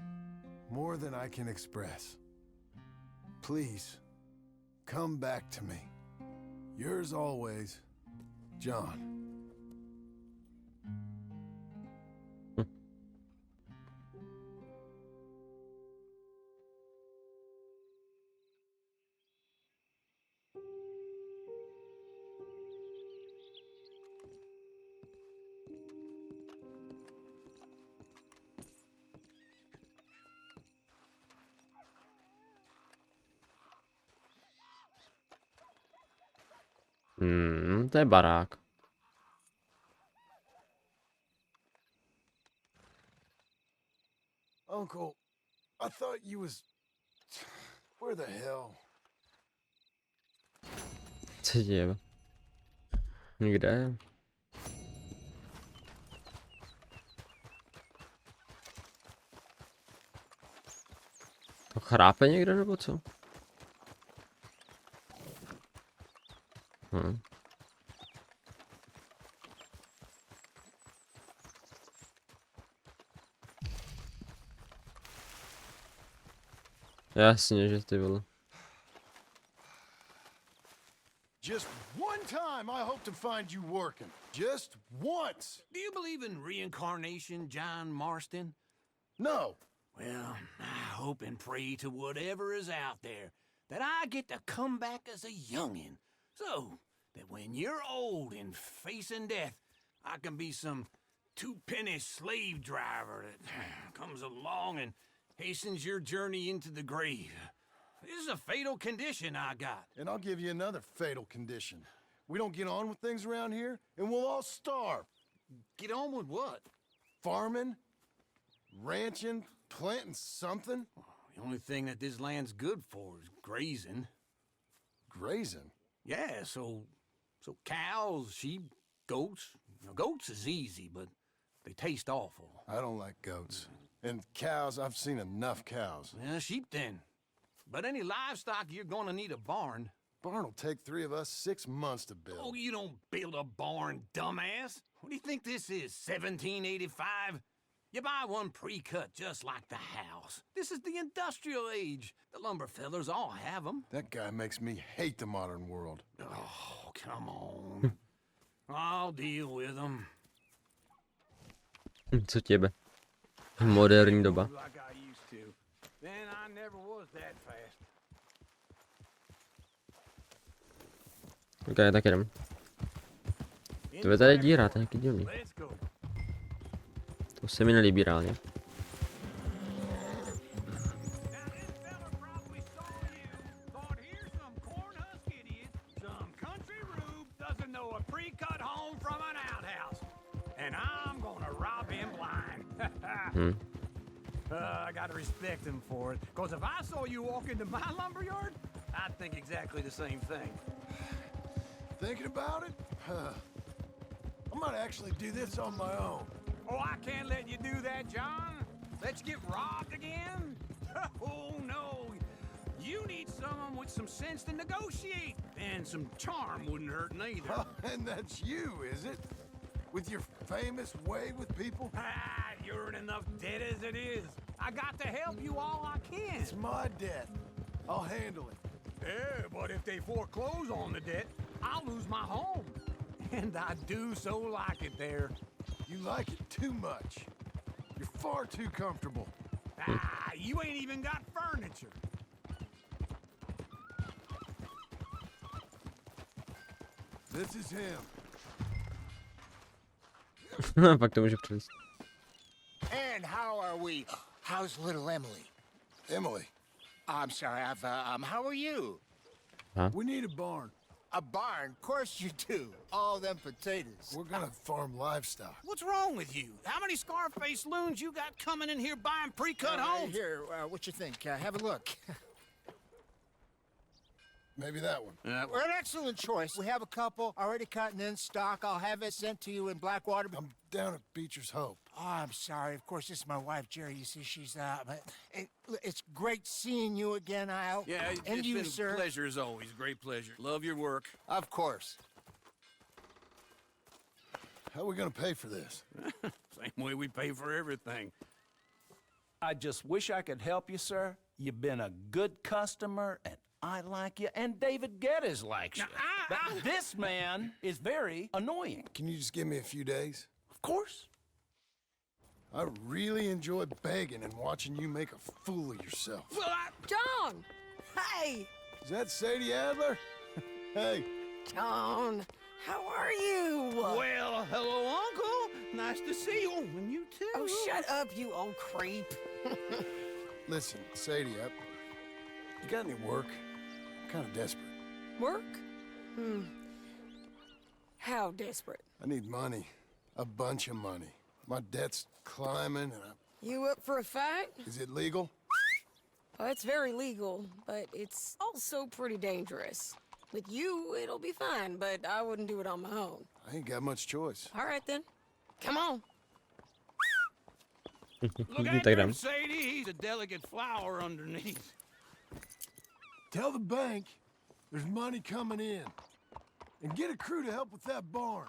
C: more than I can express. Please, come back to me. Yours always, John.
A: To je barák.
C: Uncle, I thought you was... Where the hell?
A: Co se děje? Kde? To chrápe někde nebo co? Jasně, že ty vole.
C: Just one time I hope to find you working. Just once.
B: Do you believe in reincarnation, John Marston?
C: No.
B: Well, I hope and pray to whatever is out there that I get to come back as a youngin', so that when you're old and facing death, I can be some two-penny slave driver that comes along and hastens your journey into the grave. This is a fatal condition I got.
C: And I'll give you another fatal condition. We don't get on with things around here, and we'll all starve.
B: Get on with what?
C: Farming, ranching, planting something.
B: The only thing that this land's good for is grazing.
C: Grazing?
B: Yeah, so cows, sheep, goats. Now, goats is easy, but they taste awful.
C: I don't like goats. And cows, I've seen enough cows.
B: Yeah, sheep then. But any livestock, you're gonna need a barn.
C: Barn will take 3 of us 6 months to build.
B: Oh, you don't build a barn, dumbass. What do you think this is, 1785? You buy one pre-cut just like the house. This is the industrial age. The lumber fellers all have them.
C: That guy makes me hate the modern world.
B: Oh, come on. I'll deal with them.
A: Co těbe? Moderní doba.
B: Like I used to. Then I never was that fast.
A: Ok, tak jdem. To je tady díra, to je nějaký divný. To se mi nelíbí reálně.
B: I gotta respect him for it, because if I saw you walk into my lumberyard, I'd think exactly the same thing.
C: Thinking about it? I might actually do this on my own.
B: Oh, I can't let you do that, John. Let you get robbed again? Oh, no. You need someone with some sense to negotiate, and some charm wouldn't hurt neither.
C: And that's you, is it? With your famous way with people?
B: Ah, you're in enough debt as it is. I got to help you all I can.
C: It's my debt. I'll handle it.
B: Yeah, but if they foreclose on the debt, I'll lose my home. And I do so like it there.
C: You like it too much. You're far too comfortable.
B: Ah, you ain't even got furniture.
C: This is him.
A: Pak to může přelíst.
O: And how are we? How's little Emily?
C: Emily.
O: I'm sorry, how are you?
C: We need a barn.
O: A barn, of course you do. All them potatoes.
C: We're gonna farm livestock.
B: What's wrong with you? How many Scarface loons you got coming in here buying pre-cut homes?
O: Here, what you think? Have a look.
C: Maybe that one.
O: Well, an excellent choice. We have a couple already cut and in stock. I'll have it sent to you in Blackwater.
C: I'm down at Beecher's Hope.
O: Oh, I'm sorry. Of course, this is my wife, Jerry. You see, she's but it's great seeing you again, Al.
B: Yeah,
O: and
B: it's
O: you,
B: been
O: sir.
B: a pleasure as always. Great pleasure. Love your work.
O: Of course.
C: How are we gonna pay for this?
B: Same way we pay for everything.
J: I just wish I could help you, sir. You've been a good customer, and I like you, and David Geddes likes you. But this man is very annoying.
C: Can you just give me a few days?
J: Of course.
C: I really enjoy begging and watching you make a fool of yourself.
I: John! Hey!
C: Is that Sadie Adler? Hey.
I: John, how are you?
B: Well, hello, Uncle. Nice to see you. And you too.
I: Oh, shut up, you old creep.
C: Listen, Sadie, you got any work? I'm kind of desperate.
I: Work? How desperate?
C: I need money. A bunch of money. My debt's climbing and
I: You up for a fight?
C: Is it legal?
I: Oh, it's very legal, but it's also pretty dangerous. With you, it'll be fine, but I wouldn't do it on my own.
C: I ain't got much choice.
I: All right, then. Come on.
B: Look at him, Sadie. He's a delicate flower underneath.
C: Tell the bank there's money coming in. And get a crew to help with that barn.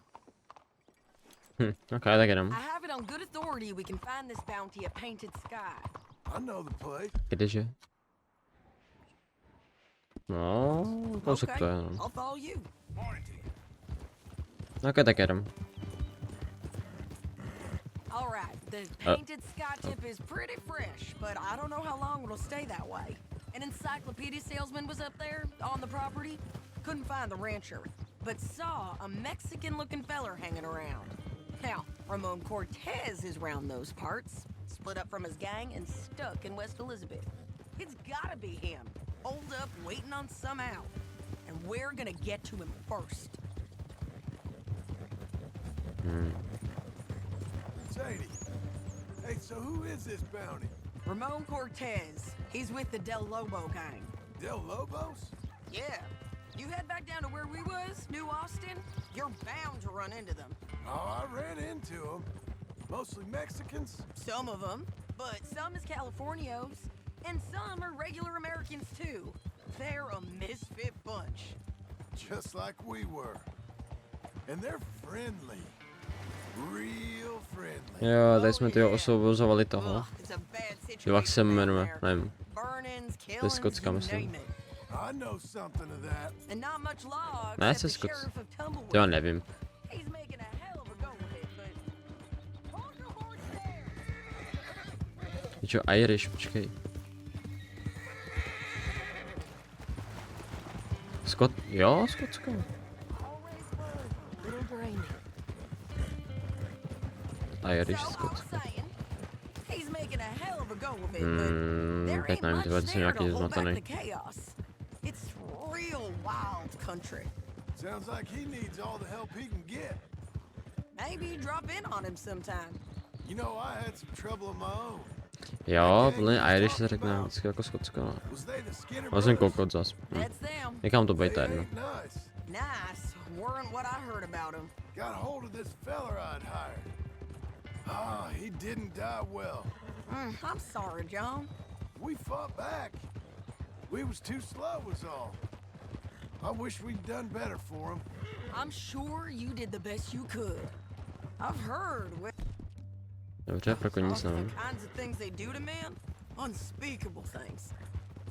A: Okay, look at him.
I: I have it on good authority we can find this bounty at Painted Sky.
C: I know the place.
A: Kdeže? No, kousek to je, no.
I: I'll follow you.
A: Okay, tak jedem.
I: All right, the Painted Sky tip is pretty fresh, but I don't know how long it'll stay that way. An encyclopedia salesman was up there on the property. Couldn't find the rancher, but saw a Mexican-looking feller hanging around. Now, Ramon Cortez is round those parts, split up from his gang and stuck in West Elizabeth. It's gotta be him, holed up waiting on some out. And we're gonna get to him first.
C: Sadie. Hey, so who is this bounty?
I: Ramon Cortez. He's with the Del Lobo gang.
C: Del Lobos?
I: Yeah. You head back down to where we was, New Austin, you're bound to run into them.
C: Oh, I ran into them. Mostly Mexicans?
I: Some of them, but some is Californios, and some are regular Americans too. They're a misfit bunch.
C: Just like we were. And they're friendly. Real friendly.
A: Jo, tady jsme tyho osvobozovali toho. Jak se jmenuje, nevím. To je Skotská, myslím.
C: I know something of that.
I: And not much law,
A: Ne,
I: except
A: se
I: the
A: Skots.
I: sheriff of Tumbleweed.
A: Já nevím.
I: He's making a hell of a go with it, but hold your horse there.
A: Je čo, Irish, počkej. Jo, Skotsko.
I: Little brainy.
A: Irish, Skotsko.
I: He's making a hell of a go with it, but there
A: Teď
I: ain't
A: nevím,
I: much
A: tyhle, jsem
I: there
A: nějaký
I: to hold back
A: zmatený.
I: the chaos. It's real wild country.
C: Sounds like he needs all the help he can get.
I: Maybe drop in on him sometime.
C: You know, I had some trouble of my own.
A: Jo, podle Irish se řekne vždycky jako Skotsko, no. Musím koukat zas. Někam to bejte jedno.
I: Nice. Weren't what I heard about him.
C: Got hold of this feller I'd hired. Ah, he didn't die well.
I: I'm sorry, John.
C: We fought back. We was too slow was all. I wish we'd done better for him.
I: I'm sure you did the best you could. I've heard
A: Dobře, pro nic nevím.
I: kinds of things they do to men. Unspeakable things.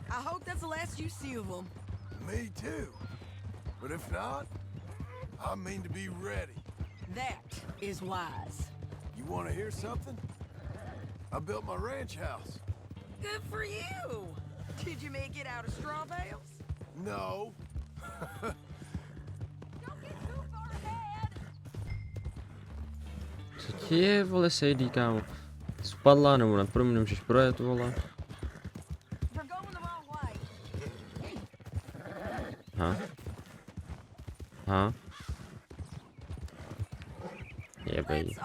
I: I hope that's the last you see of them.
C: Me too. But if not, I mean to be ready.
I: That is wise.
C: You want to hear something? I built my ranch house.
I: Good for you. Did you make it out of straw bales?
C: No.
A: Co ti je, vole, Sadie, kámo? Spadla, nebo nad prům nemůžeš projet, vole. Aha. Aha. Yeah, baby.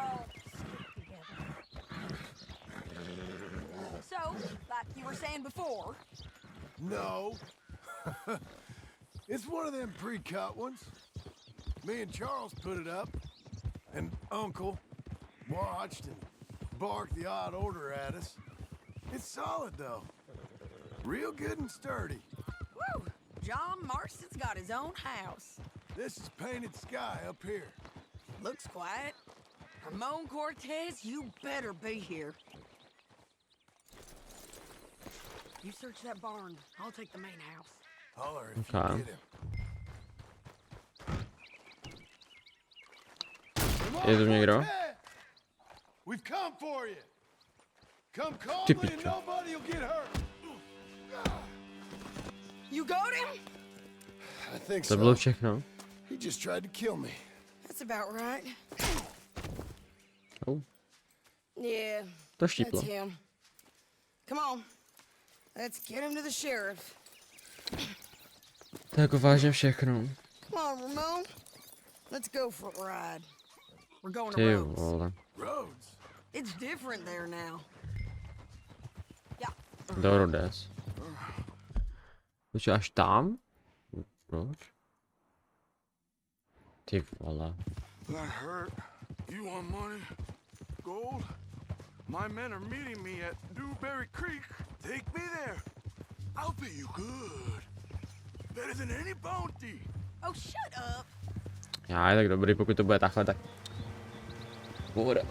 I: So, like you were saying before.
C: No. It's one of them pre-cut ones. Me and Charles put it up, and Uncle watched and barked the odd order at us. It's solid, though. Real good and sturdy.
I: Woo! John Marston's got his own house.
C: This is painted sky up here.
I: Looks quiet. Ramon Cortez, you better be here. You search that barn. I'll take the main house.
C: Holler if
A: Okay.
C: you get him. Come on,
A: Jedu někdo?
C: Cortez! We've come for you. Come calmly and nobody will get hurt.
I: You got him?
C: I think
A: To bylo
C: so.
A: všechno.
C: He just tried to kill me.
I: That's about right.
A: Oh.
I: Yeah,
A: To štíplo.
I: that's him. Come on. Let's get him to the sheriff.
A: To je jako vážně všechno.
I: Come on, Ramon. Let's go for a ride. We're going to
A: Ty
I: Rhodes.
A: vole.
C: Rhodes?
I: It's different there now.
A: Do Rhodes. Počkej, až tam? Proč? Ty vole.
H: That hurt. You want money? Gold? My men are meeting me at Dewberry Creek. Take me there. I'll pay you good. Better than any bounty.
I: Oh, shut up.
A: Já je tak dobrý, pokud to bude takhle, tak... Bude.